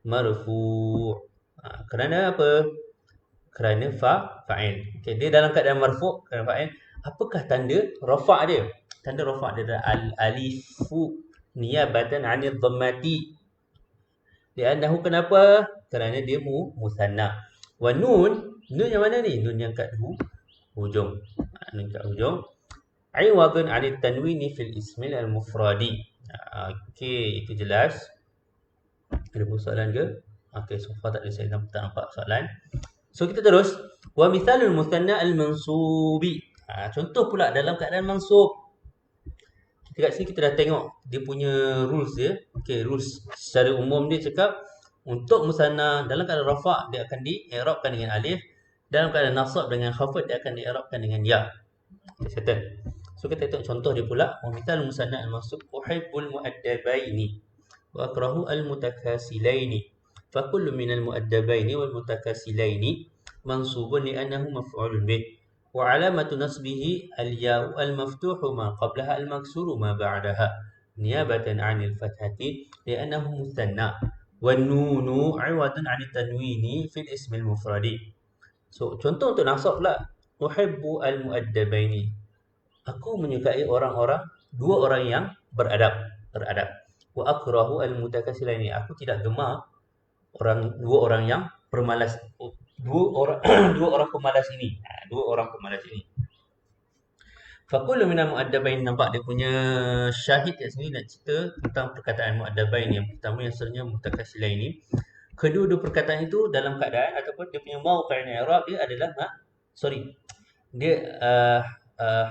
marfu'. Kerana apa? Kerana fa'il. Okay, dia dalam keadaan marfu', kerana fa'il. Apakah tanda rafa' dia? Tanda rafa' dia adalah al-alifu niyabatan 'anil dhammati. Li'annahu, kenapa? Kerana dia musanna. Wa nun yang mana ni? Nun yang kat hujung. Nun kat hujung. Iwadun 'anil tanwini fil ismil al-mufradi. Okey, itu jelas. Ada soalan ke? Okey, so far tak ada, saya tak nampak soalan. So kita terus. Wa mithalul musanna al-mansubi. Contoh pula dalam keadaan mansub. Kat sini kita dah tengok dia punya rules dia. Okey, rules secara umum dia cakap untuk musanna dalam keadaan rafa' dia akan di-i'rabkan dengan alif. Dalam keadaan nasab dengan khafad dia akan di-i'rabkan dengan ya. Okay, settle. So kita tengok contoh dia pula. Wa mithal musanna al-mansub uhibbul mu'addabaini wa akrahu al-mutakasilaini. Fa kullu min al-mu'addabaini wal mutakasilaini mansubun li'annahu maf'ulun bih. Wa alamatu nasbihi al-ya'u al-maftuhu ma qablaha al-maksuru ma ba'daha niyabatan 'anil fathati li'annahu muthanna. Wan nunu 'iwadun 'anit tanwini fil ismil mufradi. So contoh untuk nasab pula. Uhibbu al-mu'addabaini. Aku menyukai dua orang yang beradab. Wa akrahu al-mutakasilaini. Aku tidak gemar dua orang yang bermalas. Dua orang pemalas ini. Fa kullu minal mu'addabain. Nampak dia punya syahid kat sini nak cerita tentang perkataan mu'addabain. Yang pertama yang seterusnya mutakasilaini. Kedua-dua perkataan itu dalam keadaan ataupun dia punya mauqi' i'rab dia adalah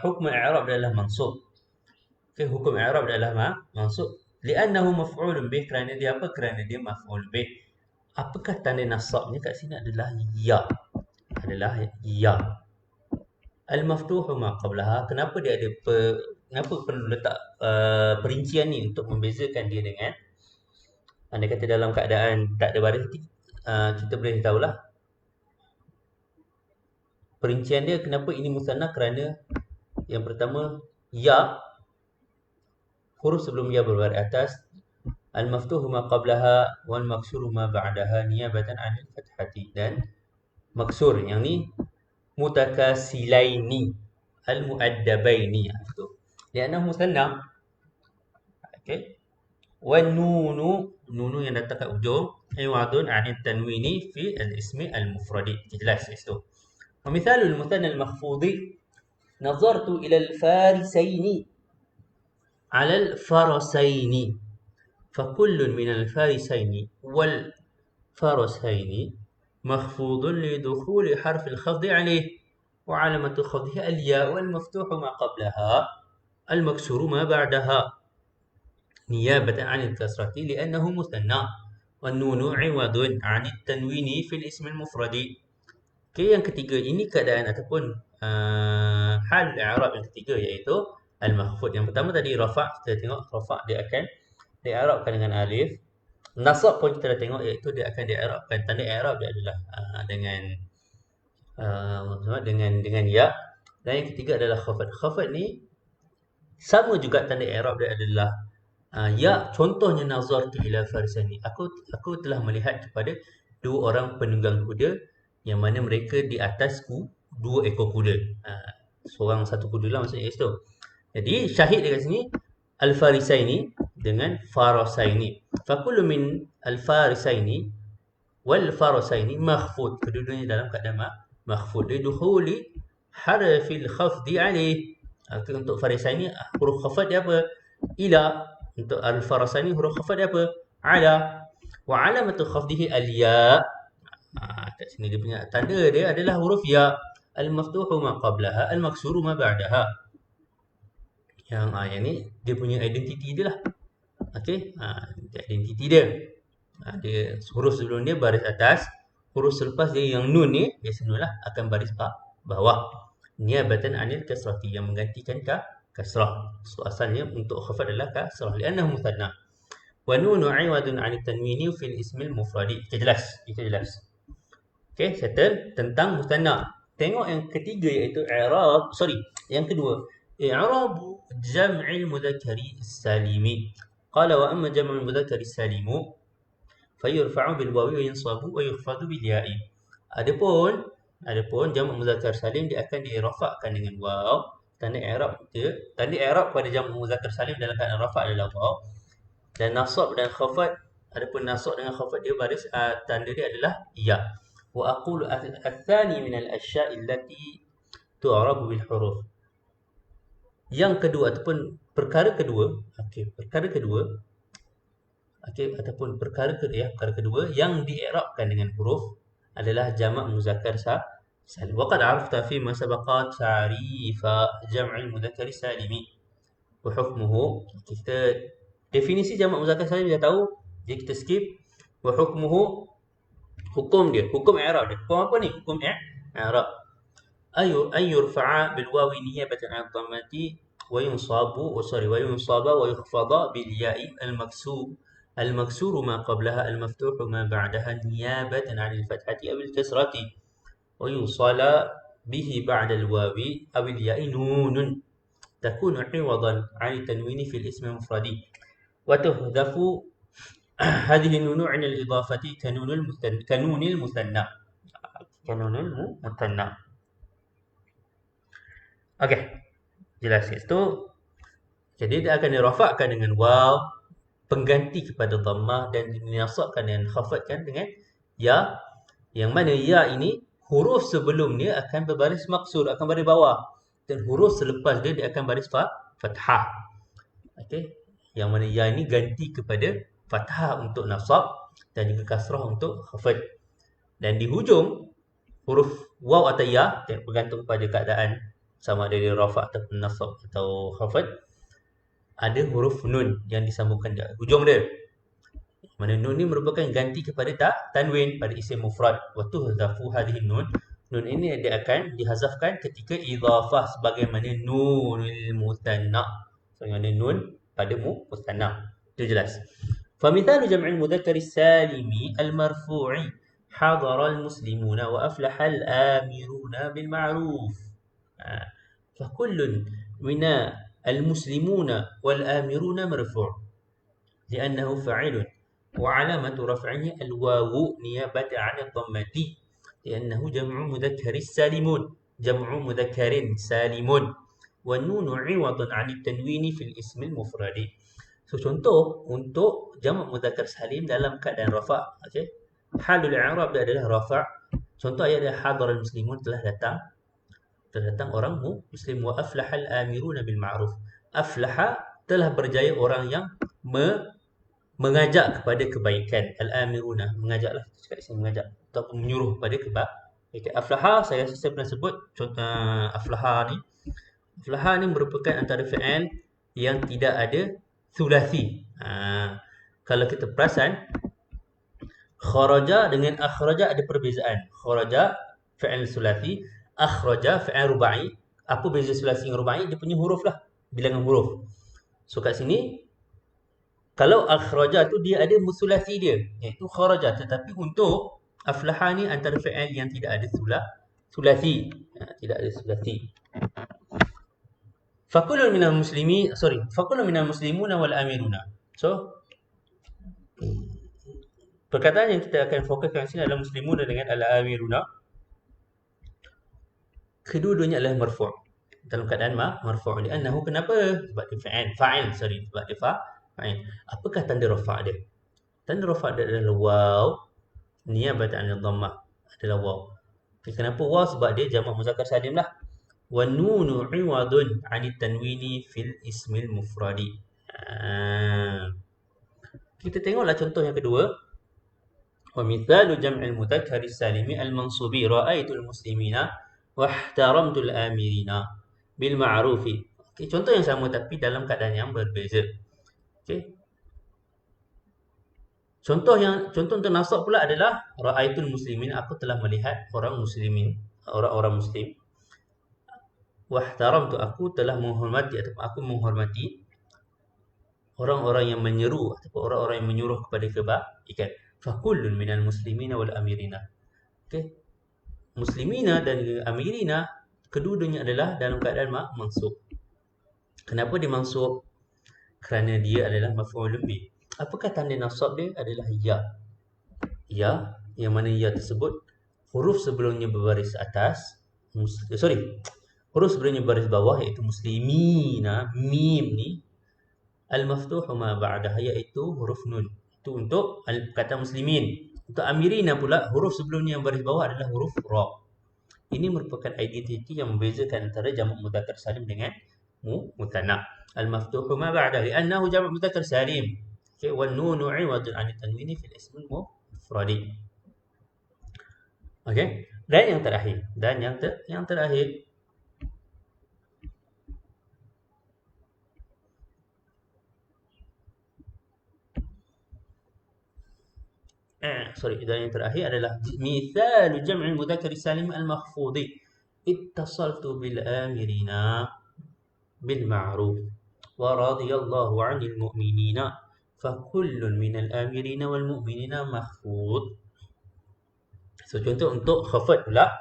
hukum i'rab adalah mansub. Okay, hukum i'rab adalah mansub. Li'annahu maf'ulun bih, kerana dia apa? Kerana dia maf'ul bih. Apakah tanda nasabnya kat sini? Adalah ya. Al-maftuhu ma qablaha. Kenapa perlu letak perincian ni untuk membezakan dia dengan, andai kata dalam keadaan tak ada baris, kita boleh tahulah perincian dia kenapa ini musanna. Kerana yang pertama, ya, huruf sebelum ya berbaris atas, al-maftuhu ma qablaha wal maksuru ma ba'daha niyabatan 'anil fathati. Dan maksur yang ni mutakasilaini al-mu'addabaini itu lianna musanna. Okey, والنون نون yang datang kat ujung عوض عن التنوين في الاسم المفرد. jelas itu. ومثال المثنى المخفوض نظرت إلى الفارسين على الفرسين فكل من الفارسين والفرسين مخفوض لدخول حرف الخفض عليه وعلامة خفضه الياء والمفتوح ما قبلها المكسور ما بعدها نيابة عن الكسرة لأنه مثنى والنون عوض عن التنوين في الاسم المفرد. Okay, yang ketiga ini keadaan ataupun hal i'rab yang ketiga iaitu al-makhfud. Yang pertama tadi rafa', kita tengok rafa' dia akan di'rabkan dengan alif. Nasab pun kita dah tengok iaitu dia akan di'rabkan, tanda i'rab dia adalah dengan ya. Dan yang ketiga adalah khafad. Khafad ni sama juga tanda i'rab dia adalah ya. Contohnya nazartu ila farisani, aku telah melihat kepada dua orang penunggang kuda yang mana mereka di atas dua ekor kuda. Seorang satu kuda lah maksudnya itu. Jadi syahid dekat sini al-farisaini dengan farasaini. Fakullu min al-farisaini wal farasaini makhfud. Kedua-duanya dalam keadaan makhfud. Lidukhuli harfil khafdi alaih. Untuk farisaini huruf khafad dia apa? Ila. Untuk al-farasaini huruf khafad dia apa? Ala. Wa alamatu khafdihi al-ya. Kat sini dia punya tanda dia adalah huruf ya. Al-maftuhu ma qablaha, al-maksuru ma ba'daha. Yang ni dia punya identiti dia lah. Okey, identiti dia. Dia huruf sebelum dia baris atas, huruf selepas dia yang nun ni biasalah akan baris bawah. Niabatan anil kasrati, yang menggantikan kasrah. So asalnya untuk khafad adalah kasrah li'annahu muthanna. Wa nunu 'iwadun 'anit tanwini fil ismil mufradi. Jelas, itu jelas. Okey, settle tentang muthanna. Tengok yang ketiga iaitu yang kedua, i'rab jam'il mudzakkari salimi. Qala wa amma jam'ul mudzakkari salimu fayurfa'u bil wawi wa yansabu wa yukhfadu bil ya'i. Adapun jamak muzakkar salim dia akan dirafa'kan dengan waw. Tanda i'rab pada jamak muzakkar salim dalam keadaan rafa' adalah waw. Dan nasab dan khafad, adapun nasab dengan khafad dia baris tanda dia adalah ya. Wa aqulu ath-thani min al-asya'i allati tu'rabu bil huruf. Yang kedua ataupun perkara kedua yang di'rabkan dengan huruf adalah jamak muzakkar salim. Wa qad 'arafta fi ma sabaqa ta'rifa jam'il mudzakkar salimi wa hukmuhu. Kita definisi jamak muzakkar salim dah tahu, jadi kita skip. Wa hukmuhu, hukum i'rab dia. Hukum apa ni? Hukum i'rab. Yurfa'a bil wawi niyabatan 'an dhammati wa yunsaba wa yukhfada bil ya'i al-maksur ma qablaha al-maftuh ma ba'daha niyabatan 'an al-fathati aw al-kasrati wa yusala bihi ba'da al-wawi aw al-ya'i nunun takunu 'iwadan 'an tanwini fil ism mufradi wa tuhdhafu hadhihi an-nun 'an al-idafati kanunil musanna. Okey, jelas itu. Jadi dia akan dirafa'kan dengan waw pengganti kepada dhammah dan dinasabkan dan khafadkan dengan ya, yang mana ya ini huruf sebelumnya akan berbaris maksur, akan baris bawah, dan huruf selepas dia akan baris fathah. Okey, yang mana ya ini ganti kepada fathah untuk nasab dan juga kasrah untuk khafad. Dan di hujung huruf waw atau ya, bergantung pada keadaan sama ada dia rafa' ataupun nasab atau khafad, ada huruf nun yang disambungkan di hujung dia. Mana nun ni merupakan ganti kepada tanwin pada isim mufrad. Wa tuhzafu hadhihi nun. Nun ini dia akan dihazafkan ketika idhafah sebagaimana nunul mutanna. Sebagaimana nun pada mutanna. Itu jelas. فمثال جمع المذكر السالم المرفوع حضر المسلمون وأفلح الآمرون بالمعروف. فكل من المسلمون والآمرون مرفوع لأنه فاعل وعلامة رفعه الواو نيابة عن الضمة لأنه جمع مذكر سالم والنون عوض عن التنوين في الاسم المفرد. So contoh untuk jamak mudzakkar salim dalam keadaan rafa', okey. Halul i'rab dia adalah rafa'. Contoh ayat dia hadaral muslimun, telah datang orang muslim. Wa aflahal amiruna bil ma'ruf. Aflaha telah berjaya orang yang mengajak kepada kebaikan. Al-amiruna, mengajaklah, kita cakap di sini mengajak ataupun menyuruh kepada kebaikan. Aflaha, saya rasa saya pernah sebut contoh aflaha ni. Aflaha ni merupakan antara fi'il yang tidak ada thulathi. Kalau kita perasan, kharaja dengan akhraja ada perbezaan. Kharaja fi'il thulathi, akhraja fi'il rubai. Apa beza thulathi dengan rubai? Dia punya huruf lah, bilangan huruf. So kat sini kalau akhraja tu dia ada thulathi dia, iaitu kharaja. Tetapi untuk aflaha ni antara fi'il yang tidak ada thulathi. Tidak ada thulathi. Fakulun minal muslimuna wal amiruna. So perkataan yang kita akan fokuskan sini adalah muslimuna dengan al-amiruna. Kedua-duanya adalah marfu'. Dalam keadaan marfu'. Li'annahu, kenapa? Sebab dia sebab dia fa'il. Apakah tanda rafa' dia? Tanda rafa' dia adalah waw niyabatan 'anil dhammah. Adalah waw. Okay, kenapa waw? Sebab dia jamak muzakkar salim lah. Wa nunu 'iwadun 'anit tanwini fil ismil mufradi. Kita tengoklah contoh yang kedua. Wa mithalu jam'il mudzakkari salimi al-mansubi ra'aitul muslimina wa ihtaramtul amirina bil ma'rufi. Okay, contoh yang sama tapi dalam keadaan yang berbeza. Okay. Contoh untuk nasab pula adalah ra'aitul muslimin, aku telah melihat orang muslimin, orang-orang muslim. Wahtaramtu, aku telah menghormati ataupun aku menghormati orang-orang yang menyeru ataupun orang-orang yang menyuruh kepada kebaikan. Fakullun minal muslimina wal amirina. Okey. Muslimina dan amirina kedua-duanya adalah dalam keadaan mansub. Kenapa dia mansub? Kerana dia adalah maf'ulun bih. Apakah tanda nasab dia? Adalah ya. Ya, yang mana ya tersebut huruf sebelumnya berbaris atas, huruf sebelumnya baris bawah, iaitu muslimina, mim ni al-maftuhu ma ba'daha, iaitu huruf nun. Itu untuk kata muslimin. Untuk amirina pula, huruf sebelumnya yang baris bawah adalah huruf ra. Ini merupakan identiti yang membezakan antara jamak mudzakkar salim dengan muthanna. Al-maftuhu ma ba'daha li'annahu jamak mudzakkar salim. Okay, wan nunu 'iwadun 'anit tanwini fil ismil mufradi. Okey. Dan yang terakhir dan yang terakhir adalah mithalu jam'il mudzakkar salim al-makhfudhi ittasaltu bil amirina bil ma'ruf wa radiyallahu 'anil mu'minina fa kullun minal amirina wal mu'minina makhfud. So contoh untuk khafad pula,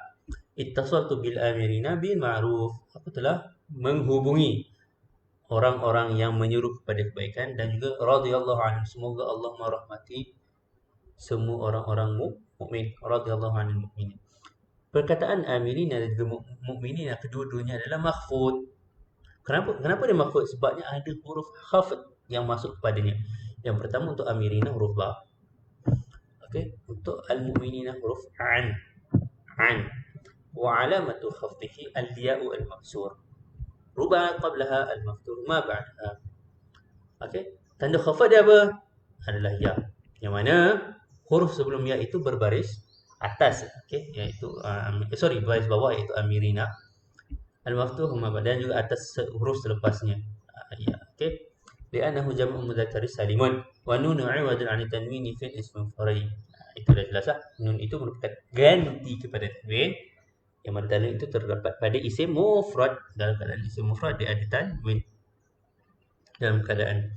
ittasaltu bil amirina bil ma'ruf, aku telah menghubungi orang-orang yang menyuruh kepada kebaikan, dan juga radiyallahu anhu, semoga Allah merahmati semua orang-orang mukmin, radhiyallahu anil mukminin. Perkataan amirina dan juga mukminina kedua-duanya adalah makhfud. Kenapa dia makhfud? Sebabnya ada huruf khafd yang masuk kepadanya. Yang pertama untuk amirina huruf ba. Okey, untuk al-mukminina huruf an. Wa alamatu khafdihi al-ya'u al-maksur. Ruba qablaha al-maftuh ma ba'daha. Okey, tanda khafd dia apa? Adalah ya. Yang mana huruf sebelum ya itu berbaris atas, okey, iaitu baris bawah, iaitu amirina. Al-maftuh ma dan juga atas huruf selepasnya. Ya, okey. Li'annahu jam'u mudzakkar salimun wa nunu 'iwadun 'an tanwini fil ismi mufrad. Itu dah jelas lah. Nun itu merupakan ganti kepada tanwin, yang mana tanwin itu terdapat pada isim mufrad. Dalam keadaan isim mufrad dia ada tanwin. Dalam keadaan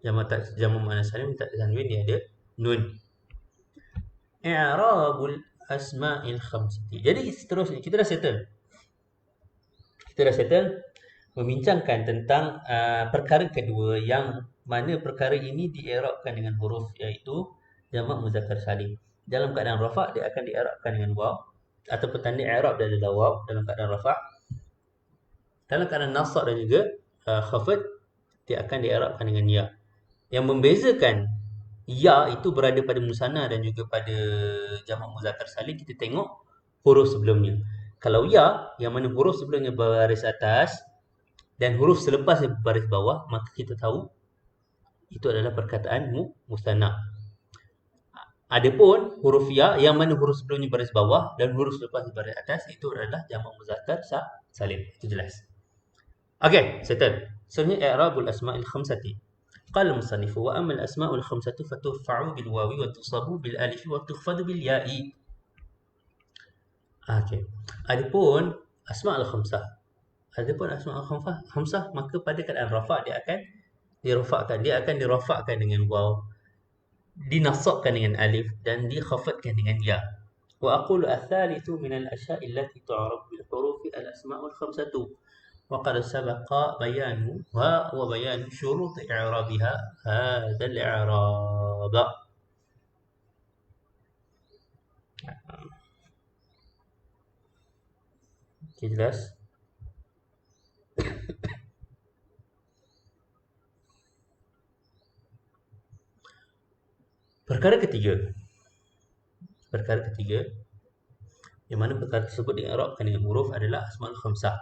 jamak muannas salim tak ada tanwin, dia ada nun. I'rabul asma'il khamsati. Jadi seterusnya kita dah settle membincangkan tentang perkara kedua, yang mana perkara ini di'irabkan dengan huruf, iaitu jamak muzakkar salim. Dalam keadaan rafa' dia akan di'irabkan dengan waw, ataupun tanda i'rab dia adalah waw dalam keadaan rafa'. Dalam keadaan nasab dan juga khafd dia akan di'irabkan dengan ya. Yang membezakan ya itu berada pada musanna dan juga pada jamak muzakkar salim, kita tengok huruf sebelumnya. Kalau ya, yang mana huruf sebelumnya berbaris atas dan huruf selepasnya berbaris bawah, maka kita tahu itu adalah perkataan musanna. Adapun huruf ya yang mana huruf sebelumnya baris bawah dan huruf selepasnya baris atas, itu adalah jamak muzakkar salim. Itu jelas. Okey, settle. Selanjutnya i'rabul asma'il khamsati. Qala al-musannif wa amma al-asma'ul khamsatu faturfa'u bil wawi wa tusabu bil alif wa tukhfadu bil ya'i. Okey. Adapun asma'ul khamsah. Adapun asma'ul khamsah, maka pada keadaan rafa' dia akan dirafa'kan. Dia akan dirafa'kan dengan waw, dinasabkan dengan alif dan dikhafadkan dengan ya. Wa aqulu ats-tsalitsu min al-asya'i allati tu'rafu bil hurufi al-asma'ul khamsatu. wa qad sabaqa bayanuha wa bayan syurut i'rabiha hadha al-i'rab. Jelas? Perkara ketiga, yang mana perkara tersebut di'rabkan dengan huruf adalah asmaul khamsah.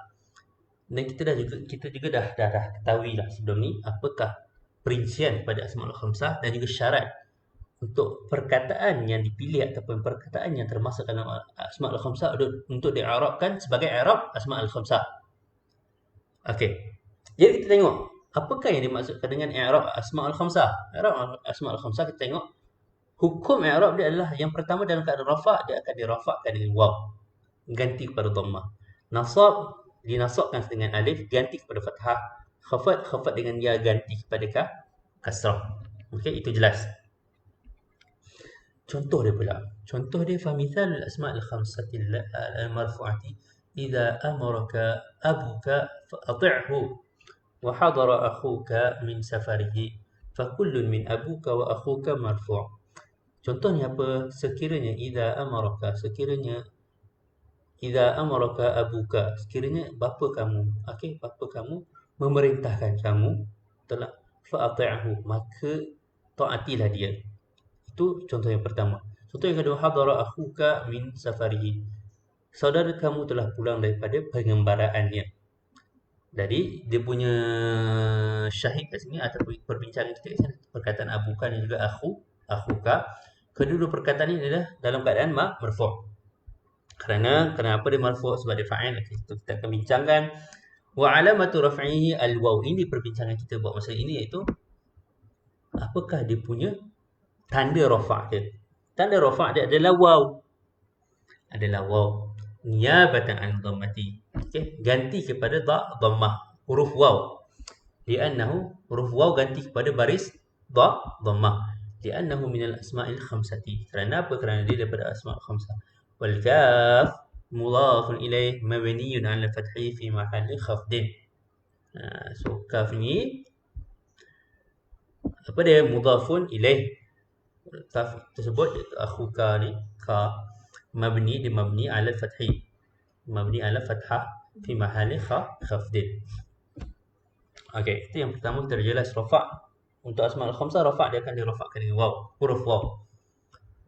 Dan kita juga dah ketahui lah sebelum ni apakah perincian pada asmaul khamsah dan juga syarat untuk perkataan yang dipilih ataupun perkataan yang termasuk dalam asmaul khamsah untuk di'rabkan sebagai i'rab asmaul khamsah. Okey. Jadi kita tengok apakah yang dimaksudkan dengan i'rab asmaul khamsah. I'rab asmaul khamsah, kita tengok hukum i'rab dia adalah yang pertama, dalam keadaan rafa' dia akan dirafa'kan dengan waw, ganti kepada dhammah. Nasab dinasabkan dengan alif, ganti kepada fathah. Khafad dengan ya, ganti kepada kasrah. Okey, itu jelas. Contoh dia pula. Contoh dia famithal al-asma'il khamsati al-marfu'ati idza amaraka abuka fa'ati'hu wa hadara akhuka min safarihi fa kullun min abuka wa akhuka marfu'. Contohnya apa? Sekiranya idza amaraka abuka, sekiranya bapa kamu, okey, bapa kamu memerintahkan kamu, telah fa'ati'hu, maka taatilah dia. Itu contoh yang pertama. Contoh yang kedua, hadara akhuka min safarihi, saudara kamu telah pulang daripada pengembaraannya. Jadi dia punya syahid kat sini atau perbincangan kita kat sini, perkataan abuka dan juga akhuka. Kedua perkataan ini adalah dalam keadaan marfu'. Kenapa dia marfu'? Sebab dia fa'il. Kita akan bincangkan. Wa alamatu raf'ihi al-waw. Ini perbincangan kita buat masa ini, iaitu apakah dia punya tanda rafa' dia. Tanda rafa' dia adalah waw. Niyabatan an dhammati. Okey, ganti kepada dhammah, huruf waw. Li'annahu huruf waw ganti kepada baris dhammah. Li'annahu minal asma'il khamsati. Kerana apa? Kerana dia daripada asma'il khamsah. Wal kaf mudhafun ilaih mabniyun 'ala fathi fi mahalli khafdin. So kaf ni apa dia? Mudhafun ilaih. Kaf tersebut akhuka ni ka mabni mabni 'ala fathi. Mabni 'ala fathah fi mahalli khafdin. Okey, itu yang pertama, kita jelas rafa'. Untuk asmaul khamsah, rafa' dia akan dirafa'kan dengan waw, huruf waw.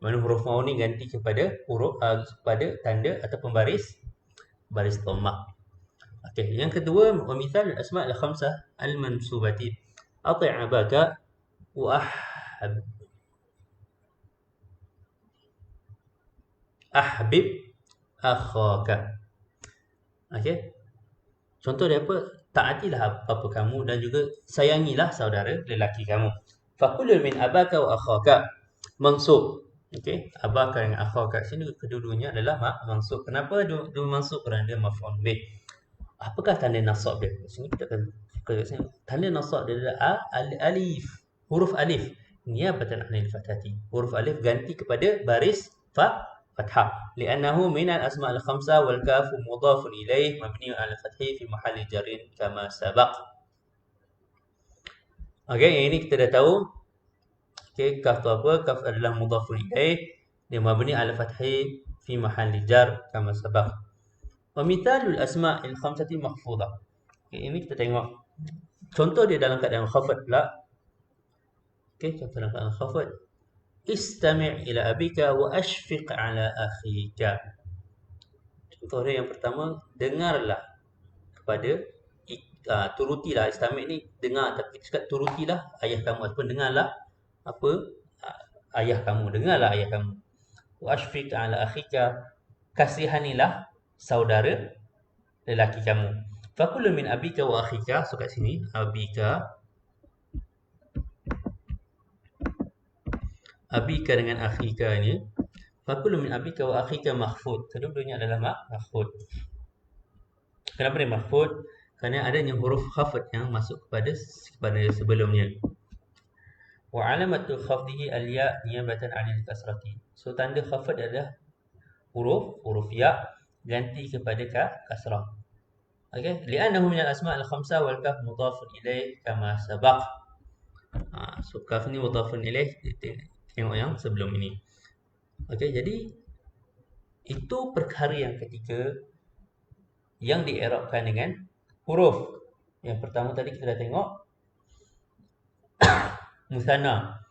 Mana huruf waw ni ganti kepada huruf kepada tanda ataupun baris dhammah. Okey, yang kedua, wa mithal al-asma' al-khamsah al-mansubati. Ati' abaka wa ahbib akhaka. Okey. Contoh dia apa? Taatilah bapa kamu dan juga sayangilah saudara lelaki kamu. Fa kullu min abaka wa akhaka mansub. Okey, abaka dengan akhaka sini kedua-duanya adalah mansub. Kenapa dia mansub? Kerana dia maf'ul bih. Apakah tanda nasab dia? Sini kita akan tanda nasab dia adalah alif, huruf alif, niyabatan 'anil fathati. Huruf alif ganti kepada baris fathah. Li'annahu min al-asma' al-khamsah wal kafu mudhafun ilaih mabniun 'ala fathi fi mahalli jarrin kama sabaq. Okey, ini kita dah tahu. Okey, kaf tu apa? Kaf adalah mudhafun ilaih, dia mabni 'ala fathi fi mahalli jar kama sabaq. Wa mithalul asma'il khamsati mahfudhah. Okay, ini kita tengok contoh dia dalam keadaan khafad pula. Okey, contoh dalam keadaan khafad. Istami' ila abika wa ashfiq ala akhika. Contoh dia yang pertama, dengarlah kepada turutilah. Istami' ni dengar, tapi kita cakap turutilah ayah kamu ataupun dengarlah apa ayah kamu, dengarlah ayah kamu. Wa ashfiq ala akhika, kasihanilah saudara lelaki kamu. Fakulu min abika wa akhika. So kat sini abika dengan akhika ni, fakulu min abika wa akhika mahfud. Kedua-duanya adalah mahfud. Kenapa dia mahfud? Kerana adanya huruf khafd yang masuk kepada sebelumnya. Wa alamatu khafdihi al-ya niyabatan 'anil kasrati. So tanda khafd adalah huruf ya ganti kepada kasrah. Okey, li'annahu min al-asma' al-khamsah wal kaf mudhafun ilaih kama sabaq. So kaf ni mudhafun ilaih, tengok yang sebelum ini. Okey, jadi itu perkara yang ketiga yang di'irabkan dengan huruf. Yang pertama tadi kita dah tengok musanna.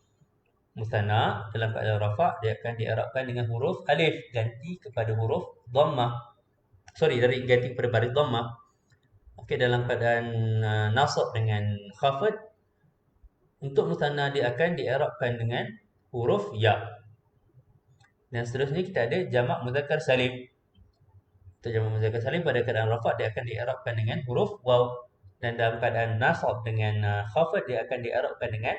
Musanna dalam keadaan rafa' dia akan di'irabkan dengan huruf alif ganti kepada huruf dhammah. Ganti kepada baris dhammah. Okey, dalam keadaan nasab dengan khafd, untuk musanna dia akan di'irabkan dengan huruf ya. Dan seterusnya kita ada jamak muzakkar salim. Untuk jamak muzakkar salim pada keadaan rafa' dia akan di'irabkan dengan huruf waw, dan dalam keadaan nasab dengan khafd dia akan di'irabkan dengan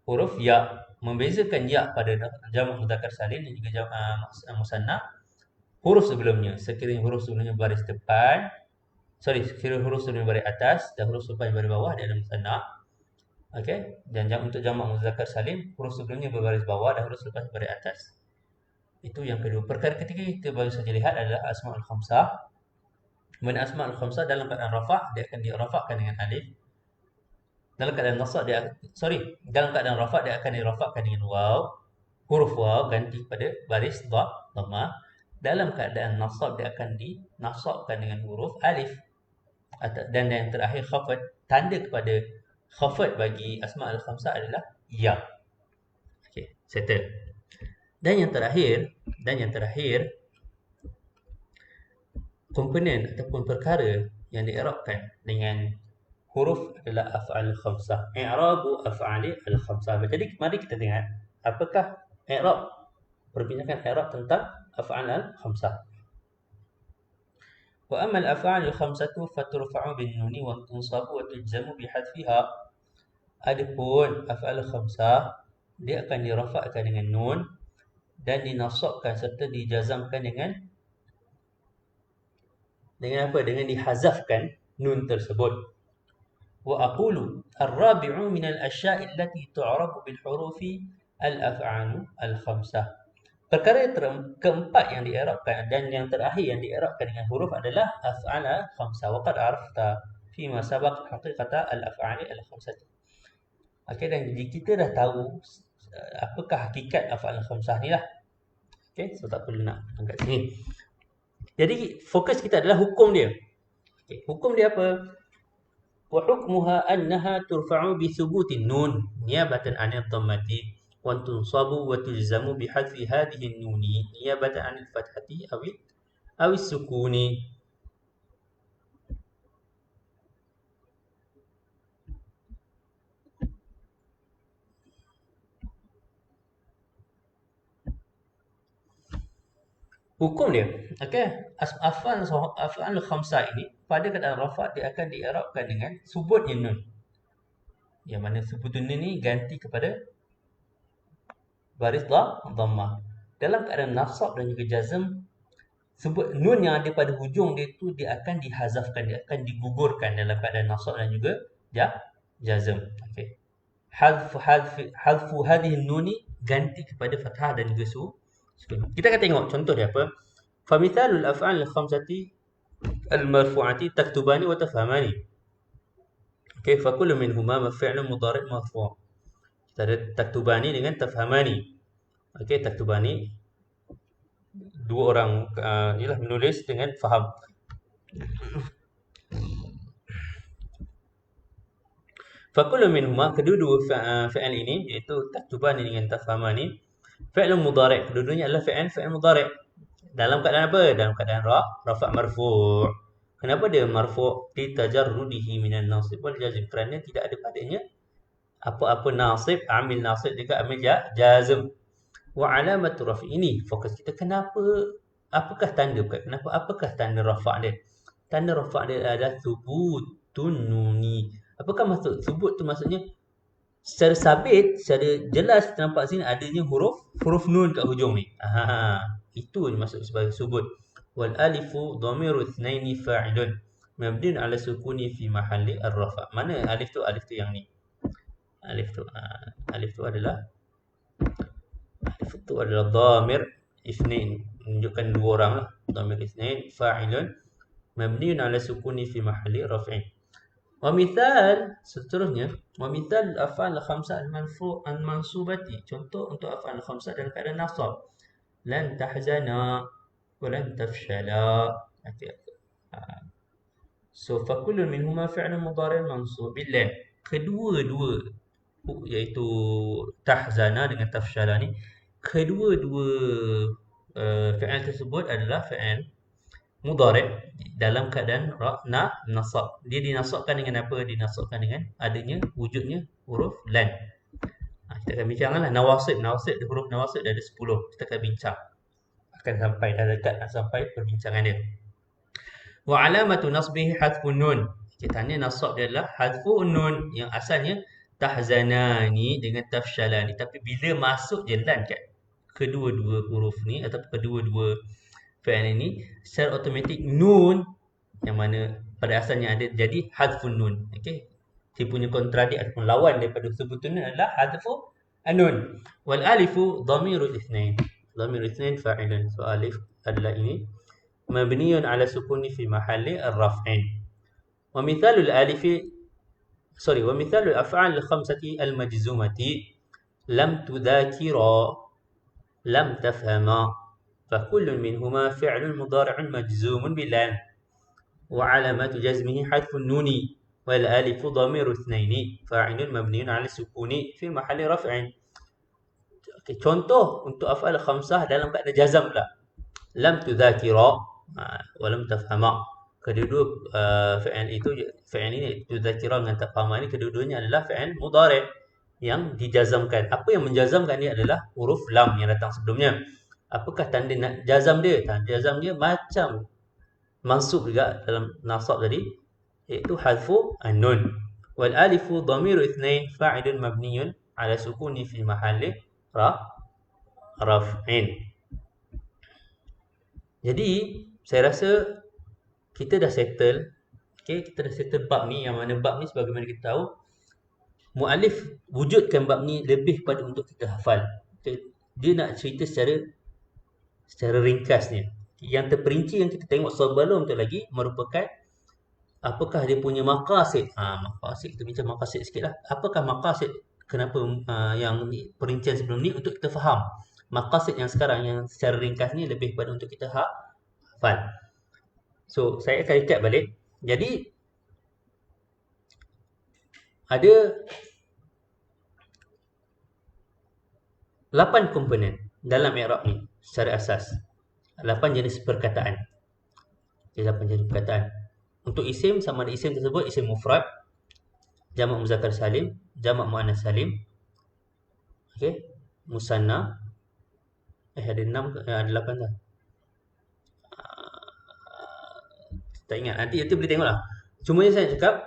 huruf ya. Membezakan ya pada jamak muzakkar salim dan juga jamak musanna, huruf sebelumnya. Sekiranya huruf sebelumnya baris depan, sekiranya huruf sebelumnya baris atas dan huruf depan baris bawah, dia adalah musanna. Okey, dan untuk jamak muzakkar salim, huruf sebelumnya berbaris bawah dan huruf lepas baris atas. Itu yang kedua. Perkara ketiga kita baru saja lihat adalah asma'ul khamsah. Mana asma'ul khamsah dalam keadaan rafa' dia akan dirafa'kan dengan alif. Dalam keadaan nasab dalam keadaan rafa' dia akan dirafa'kan dengan waw. Huruf waw ganti pada baris dhammah. Dalam keadaan nasab dia akan dinasabkan dengan huruf alif. Dan yang terakhir khafd. Tanda kepada khafd bagi asma'ul khamsah adalah ya. Okey, settle. Dan yang terakhir komponen ataupun perkara yang di'irabkan dengan huruf adalah af'al khamsah. I'rabu af'ali al-khamsah. Jadi mari kita tengok apakah i'rab, perbincangan i'rab tentang af'al al-khamsah. Wa amma al-af'al al-khamsatu faturfa'u bin nuni wa tunsabu wa tujzamu bi hadfiha. Adapun af'al al-khamsah dia akan dirafa'kan dengan nun dan dinasabkan serta dijazamkan dengan apa? Dengan dihazafkan nun tersebut. Wa aqulu ar-rabi'u min al-asya'i allati tu'rabu bil hurufi al-af'alu al-khamsah. Perkara keempat yang di'irabkan dan yang terakhir yang di'irabkan dengan huruf adalah af'al al-khamsah. Wa qad arafta fi ma sabaq haqiqata al-af'ali al-khamsah. Okey, dan jadi kita dah tahu apakah hakikat af'al al-khamsah ni lah. Okey, so tak perlu nak angkat sini. Jadi fokus kita adalah hukum dia. Okey, hukum dia apa? Wa hukmuha annaha turfa'u bi thubutin nun niyabatan 'anil dhammati wa tunsabu wa tulzamu bi hadfi hadhihi an-nuni niyabatan 'anil fathati aw as-sukuni. Hukum dia, okey, af'al khamsah ini pada keadaan rafa' dia akan di'irabkan dengan subutnya nun. Yang mana subutun nun ni ganti kepada baris dhammah. Dalam keadaan nasab dan juga jazm, sebut nun yang ada pada hujung dia tu dia akan dihazafkan, dia akan digugurkan dalam keadaan nasab dan juga jazm. Okey. Hadfu hadhihi nuni ganti kepada fathah dan juga kita akan tengok contoh dia apa. Famithalul af'al al-khamsati al-marfu'ati taktubani wa tafhamani. Okey, fa kullu minhuma fi'lun mudhari' marfu'. Kita ada taktubani dengan tafhamani. Okey, taktubani dua orang inilah menulis dengan faham. Fakullu minhuma, kedua-dua fi'il ini, iaitu taktuban dengan tafhaman ni, fi'il mudhari'. Kedua-duanya adalah fi'il mudhari'. Dalam keadaan apa? Dalam keadaan rafa' marfu'. Kenapa dia marfu'? Litajarrudihi minan nasib wal jazm. Kerana tidak ada padanya apa-apa nasib, amil nasib juga amil jazm. Wa alamatu rafi'. Ini fokus kita. Apakah tanda? Apakah tanda rafa' dia? Tanda rafa' dia adalah thubutun nuni. Apakah maksud thubut tu? Maksudnya secara sabit, secara jelas nampak sini adanya huruf nun kat hujung ni. Itu maksud sebagai subut. Wal alifu dhamiru itsnaini fa'ilun mabniun ala sukuni fi mahalli ar-rafa'. Mana alif tu? Alif tu yang ni. Alif tu adalah dhamir itsnain, menunjukkan dua orang lah. Dhamir itsnain fa'ilun mabniun ala sukuni fi mahalli raf'in. Wa mithal, seterusnya, wa mithal af'al khamsah al-mansubati. Contoh untuk af'al khamsah dalam keadaan nasab. Lan tahzana wa lan tafshala. So fakullun minhuma fi'lun mudhari' mansub bil-lan. Kedua-dua, iaitu tahzana dengan tafshala ni, kedua-dua fi'il tersebut adalah fi'il mudhari' dalam keadaan nasab. Dia dinasabkan dengan apa? Dinasabkan dengan adanya wujudnya huruf lan. Kita akan bincanglah nawasib. Huruf nawasib dah ada 10. Kita akan bincang. Akan sampai dah dekat nak sampai perbincangan dia. Wa alamatu nasbihi hadfun nun. Kita tanya nasab dia adalah hadfun nun, yang asalnya tahzanani dengan tafshalani, tapi bila masuk je lan kat kedua-dua huruf ni atau kedua-dua fi'il ini, secara automatik nun yang mana pada asalnya ada jadi hadfun nun. Okey. Dia punya kontradik ataupun lawan daripada sebutun adalah hadfu an-nun. Wal alifu dhamirul itsnain. Dhamirul itsnain fa'ilun. So alif adalah ini mabniun ala sukuni fi mahalli ar-raf'in. Wa mithalul af'al al-khamsati al-majzumati lam tudhakira, lam tafhama. فكل منهما فعل مضارع مجزوم بلام وعلامة جزمه حذف النون والالف ضمير اثنين فاعل مبني على السكون في محل رفع. Contoh untuk af'al khamsah dalam keadaan jazam pula. Lam tudhakira wa lam tafhama. Kedua-dua fi'il ini tudhakira dengan tafhama ini, kedua-duanya adalah fi'il mudhari' yang dijazamkan. Apa yang menjazamkan dia adalah huruf lam yang datang sebelumnya. Apakah tanda nak jazam dia? Tanda jazam dia macam mansub juga dalam nasab tadi, iaitu hadfu an-nun. Wal alifu dhamiru itsnain fa'ilun mabniyun ala sukuni fi mahalli raf'in. Jadi saya rasa kita dah settle. Okey, kita dah settle bab ni, yang mana bab ni sebagaimana kita tahu, muallif wujudkan bab ni lebih pada untuk kita hafal. Okay. Dia nak cerita secara ringkasnya. Yang terperinci yang kita tengok sebelum tu lagi merupakan apakah dia punya maqasid. Maqasid, kita bincang maqasid sikitlah. Apakah maqasid? Kenapa yang perincian sebelum ni untuk kita faham. Maqasid yang sekarang yang secara ringkas ni lebih pada untuk kita hafal. So, saya akan recap balik. Jadi ada 8 komponen dalam i'rab ni secara asas. 8 jenis perkataan. Okay, 8 jenis perkataan. Untuk isim, sama ada isim tersebut isim mufrad, jamak muzakkar salim, jamak muannas salim. Okey, musanna. Ada 6 ada 8 dah. Tak ingat. Nanti boleh tengoklah. Cuma saya cakap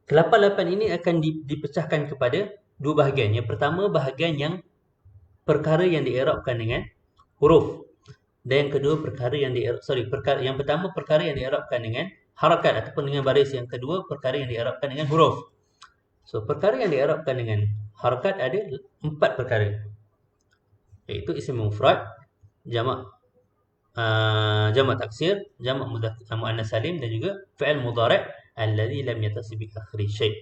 ke-8 ini akan dipecahkan kepada dua bahagian. Yang pertama, bahagian yang perkara yang di'irabkan dengan huruf, dan yang kedua yang pertama perkara yang di'irabkan dengan harakat ataupun dengan baris, yang kedua perkara yang di'irabkan dengan huruf. So perkara yang di'irabkan dengan harakat ada 4 perkara, iaitu isim mufrad, jamak taksir, jamak muannas salim, dan juga fi'il mudhari' alladhi lam yatasib bi akhiri syai'.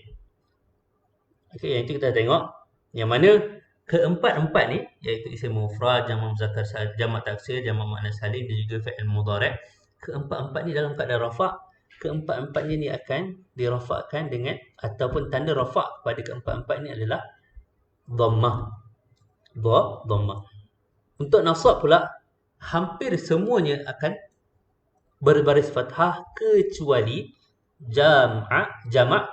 Okey, yang itu kita tengok yang mana keempat-empat ni, iaitu isim mufrad, jamak muzakkar salim, jamak taksir, jamak muannas salim, dan juga fi'il mudhari'. Keempat-empat ni dalam keadaan rafa', keempat-empatnya ni akan dirafakkan dengan, ataupun tanda rafak pada keempat-empat ni adalah dhammah. Dhammah. Untuk nasab pula, hampir semuanya akan berbaris fathah kecuali jamak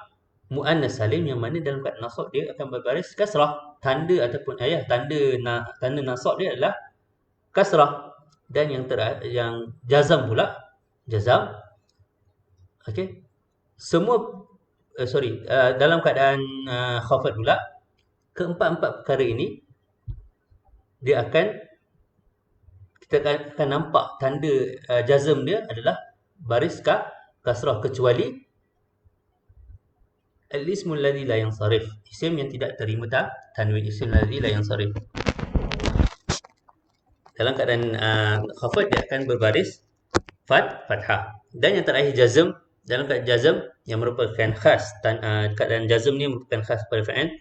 muannas salim, yang mana dalam keadaan nasab dia akan berbaris kasrah. Tanda ataupun tanda nasab dia adalah kasrah. Dan yang jazam pula, jazam, okey, semua dalam keadaan khafad pula, keempat-empat perkara ini dia kita akan nampak tanda jazm dia adalah baris kasrah, kecuali al-ismul ladzi la yansarif, isim yang tidak terima tanwin, isim ladzi la yansarif. Dalam keadaan khafad dia akan berbaris fathah. Dan yang terakhir jazm, dalam keadaan jazm yang merupakan khas, keadaan jazm ni merupakan khas pada fa'il.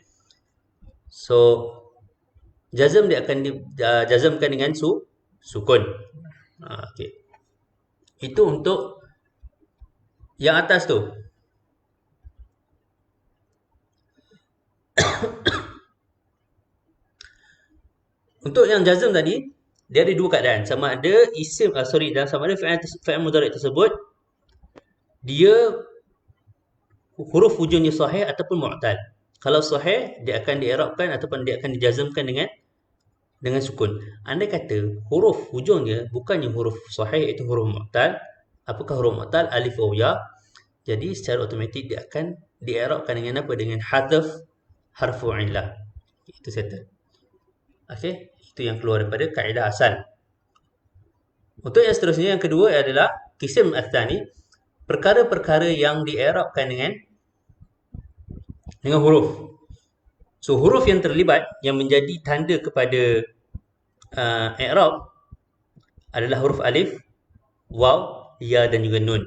So jazm dia akan dijazmkan dengan sukun. Okey. Itu untuk yang atas tu. Untuk yang jazm tadi, dia ada dua keadaan. Sama ada sama ada fa'il mudhari' tersebut dia huruf hujungnya sahih ataupun mu'tal. Kalau sahih, dia akan di'irabkan ataupun dia akan dijazmkan dengan sukun. Andai kata huruf hujungnya bukannya huruf sahih, iaitu huruf mu'tal. Apakah huruf mu'tal? Alif waw ya. Jadi secara automatik dia akan di'irabkan dengan apa? Dengan hadaf harfu illah. Itu settle. Okey, itu yang keluar daripada kaedah asal. Untuk yang seterusnya, yang kedua adalah qism ats-tsani, perkara-perkara yang di'irabkan dengan huruf. So huruf yang terlibat yang menjadi tanda kepada i'rab adalah huruf alif, waw, ya dan juga nun.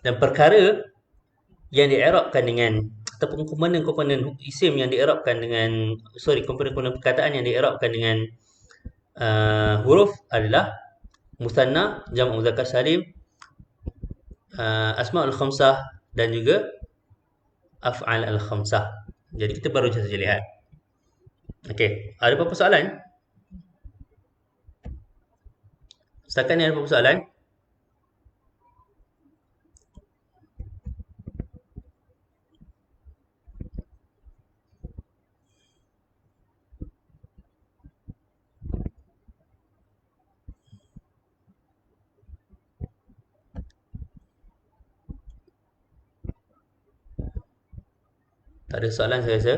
Dan perkara yang di'irabkan dengan, ataupun komponen-komponen isim yang di'irabkan dengan, komponen-komponen perkataan yang di'irabkan dengan huruf adalah musanna, jamak muzakkar salim, asmaul khamsah dan juga af'al al-khamsah. Jadi kita baru saja lihat. Okey, ada apa-apa soalan? Setakat ni ada apa-apa soalan? Tak ada soalan saya rasa.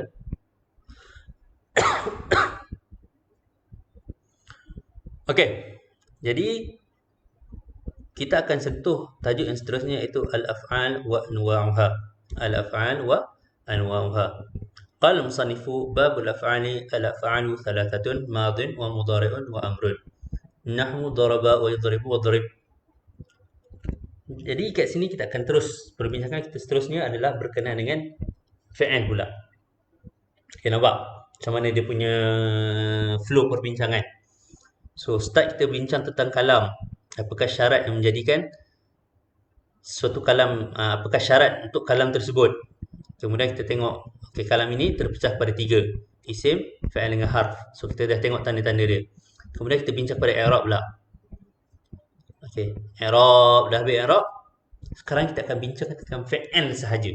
Okey. Jadi kita akan sentuh tajuk yang seterusnya, iaitu al-af'al wa anwa'uha. Al-af'al wa anwa'uha. Qala musannifu babul af'ali al-af'alu thalathatun madin wa mudhari'un wa amrun. Nahwu daraba wa yadribu wa darib. Jadi kat sini kita akan terus perbincangan kita seterusnya adalah berkenaan dengan fi'il pula. Okay, nampak macam mana dia punya flow perbincangan. So start kita bincang tentang kalam. Apakah syarat yang menjadikan suatu kalam, apakah syarat untuk kalam tersebut. Kemudian kita tengok, okay, kalam ini terpecah pada 3. Isim, fi'il dengan harf. So kita dah tengok tanda-tanda dia. Kemudian kita bincang pada i'rab pula. Okay, i'rab, dah habis i'rab. Sekarang kita akan bincang tentang fi'il sahaja.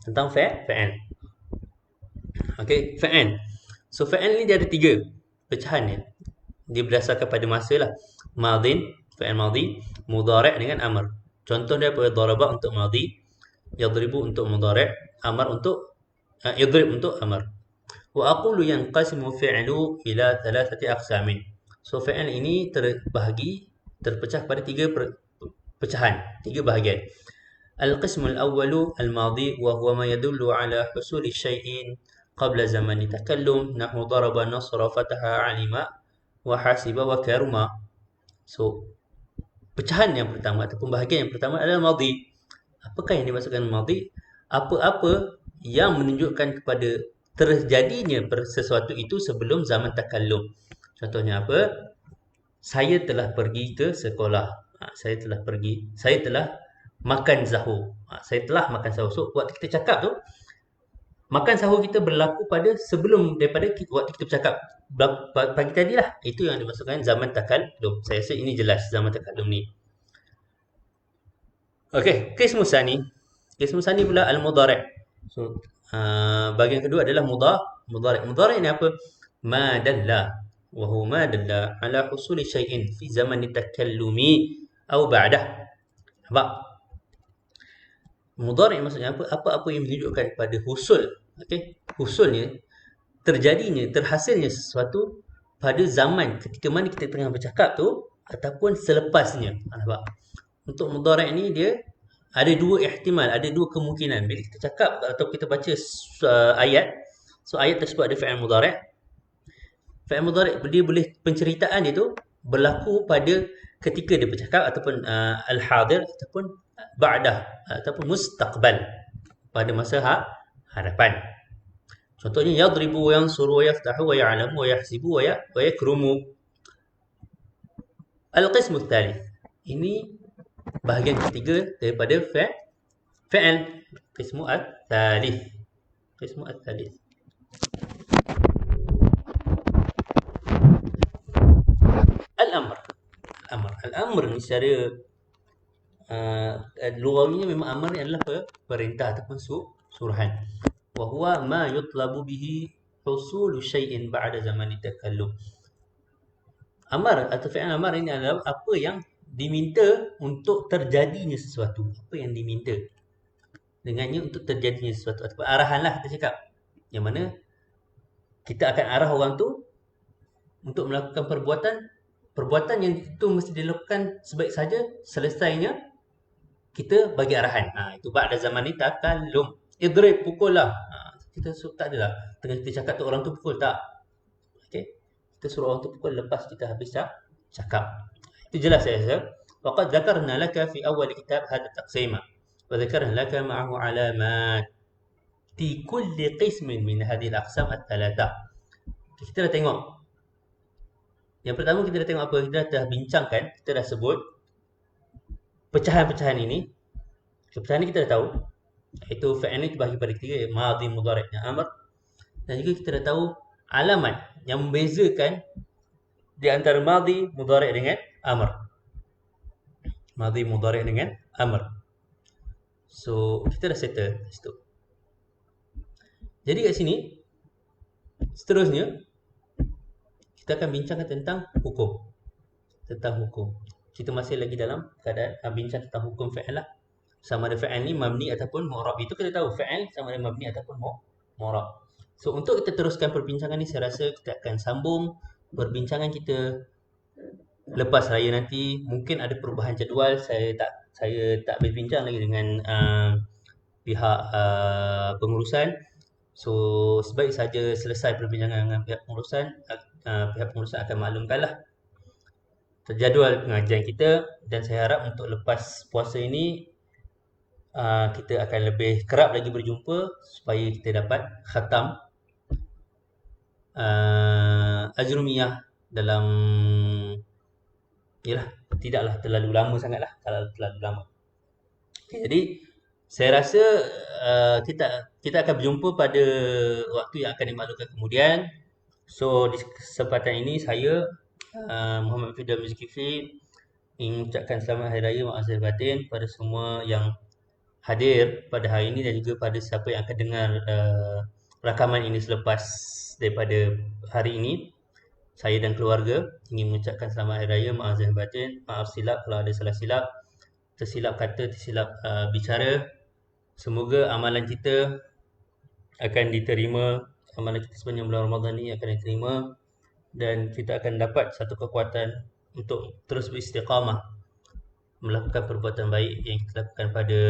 Tentang fi'il. Okey, fi'il. So fi'il ni dia ada 3 pecahan dia. Dia berdasarkan pada masa lah. Madin, fi'il madhi, mudhari' dengan amr. Contoh dia pada daraba untuk madhi, yadribu untuk mudhari', amr untuk yadrib untuk amr. Wa aqulu yanqasimu fi'lu ila 3 aqsamin. So fi'il ini terpecah pada 3 pecahan, 3 bahagian. القسم الأول الماضي وهو ما يدل على حصول الشيء قبل زمن التكلم نحو ضرب نصر فتح علم وحاسب وكرم. So pecahan yang pertama ataupun bahagian yang pertama adalah madhi. Apakah yang dimaksudkan madhi? Apa-apa yang menunjukkan kepada terjadinya sesuatu itu sebelum zaman takallum. Contohnya apa? Saya telah pergi ke sekolah. Saya telah makan sahur. Saya telah makan sahur. So, waktu kita cakap tu, makan sahur kita berlaku pada sebelum daripada waktu kita bercakap pagi tadi lah. Itu yang dimasukkan zaman takallum. Saya rasa ini jelas zaman takallum ni. Okey, qismu sani. Qismu sani pula al-mudhari'. So, bahagian kedua adalah mudhari'. Mudhari' ni apa? Ma dalla wa huwa ma dalla ala husuli syai'in fi zaman takallumi atau ba'dah. Nampak? Mudhari' maksudnya apa? Apa-apa yang menunjukkan kepada husul. Okey, husulnya, terjadinya, terhasilnya sesuatu pada zaman ketika mana kita tengah bercakap tu ataupun selepasnya. Nampak? Untuk mudhari' ni dia ada dua ihtimal, ada dua kemungkinan. Bila kita cakap atau kita baca ayat, so ayat tersebut ada fi'il mudhari'. Fi'il mudhari' dia boleh, penceritaan dia tu berlaku pada ketika dia bercakap ataupun al-hadir ataupun ba'dah ataupun mustaqbal, pada masa hadapan. Contohnya yadribu wa yansuru wa yaftahu wa ya'lamu wa yahsibu wa yakrumu. Al-qismu tsalits. Ini bahagian ketiga daripada fi'il. Qismu at-tsalits. Qismu at-tsalits. Al-amr. Al-amr ni secara lughawinya memang amr ni adalah perintah ataupun suruhan. Wa huwa ma yutlabu bihi husulu syai'in ba'da zaman takallum. Amar atau fi'il amar ini adalah apa yang diminta untuk terjadinya sesuatu. Apa yang diminta dengannya untuk terjadinya sesuatu. Ataupun arahan lah kita cakap. Yang mana kita akan arah orang tu untuk melakukan perbuatan yang itu mesti dilakukan sebaik saja selesainya kita bagi arahan. Itu ba'da zaman ni takallum. Idrib, pukul lah. Kita tak adalah tengah kita cakap tu orang tu pukul, tak. Okey. Kita suruh orang tu pukul lepas kita habis cakap. Itu jelas saya rasa. Waqad dzakarna laka fi awal kitab hadha taqsima. Wa dzakarna laka ma'ahu alamat fi kulli qismin min hadhihi al-aqsam al-thalatha. Kita dah tengok. Yang pertama kita dah tengok apa? Kita dah bincangkan, kita dah sebut pecahan-pecahan ini. Pecahan ini kita dah tahu. Itu fi'il ni terbahagi pada tiga, madhi, mudhari' dan amr. Dan juga kita dah tahu alamat yang membezakan di antara madhi, mudhari' dengan amr. Madhi, mudhari' dengan amr. So, kita dah settle di situ. Jadi kat sini, seterusnya, kita akan bincangkan tentang hukum. Tentang hukum. Kita masih lagi dalam keadaan bincang tentang hukum fi'il lah. Sama ada fi'il ni mabni ataupun mu'rab. Itu kita tahu fi'il sama ada mabni ataupun mu'rab. So untuk kita teruskan perbincangan ni, saya rasa kita akan sambung perbincangan kita lepas raya nanti. Mungkin ada perubahan jadual, saya tak berbincang lagi dengan pihak pengurusan. So sebaik saja selesai perbincangan dengan pihak pengurusan, pihak pengurusan akan maklumkanlah jadual pengajian kita. Dan saya harap untuk lepas puasa ini kita akan lebih kerap lagi berjumpa supaya kita dapat khatam Ajrumiyah dalam, yalah, tidaklah terlalu lama sangatlah, kalau terlalu lama. Okay, jadi saya rasa kita akan berjumpa pada waktu yang akan dimaklumkan kemudian. So di kesempatan ini saya Muhammad Firdaus Zulkifli ingin mengucapkan selamat hari raya maaf zahir batin pada semua yang hadir pada hari ini dan juga pada siapa yang akan dengar rakaman ini selepas daripada hari ini. Saya dan keluarga ingin mengucapkan selamat hari raya maaf zahir batin, maaf silap kalau ada salah silap, tersilap kata, tersilap bicara. Semoga amalan kita akan diterima, amalan kita sepanjang bulan Ramadan ini akan diterima dan kita akan dapat satu kekuatan untuk terus beristiqamah melakukan perbuatan baik yang kita lakukan pada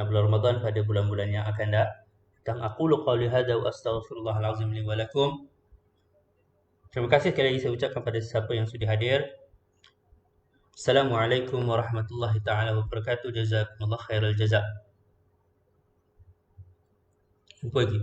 bulan Ramadan, pada bulan-bulan yang akan datang. Aqulu qawli hadza wa astaghfirullahal azim li wa lakum. Terima kasih sekali lagi saya ucapkan pada siapa yang sudah hadir. Assalamualaikum warahmatullahi taala wabarakatuh. Jazakumullah khairal jazak. Jumpa lagi.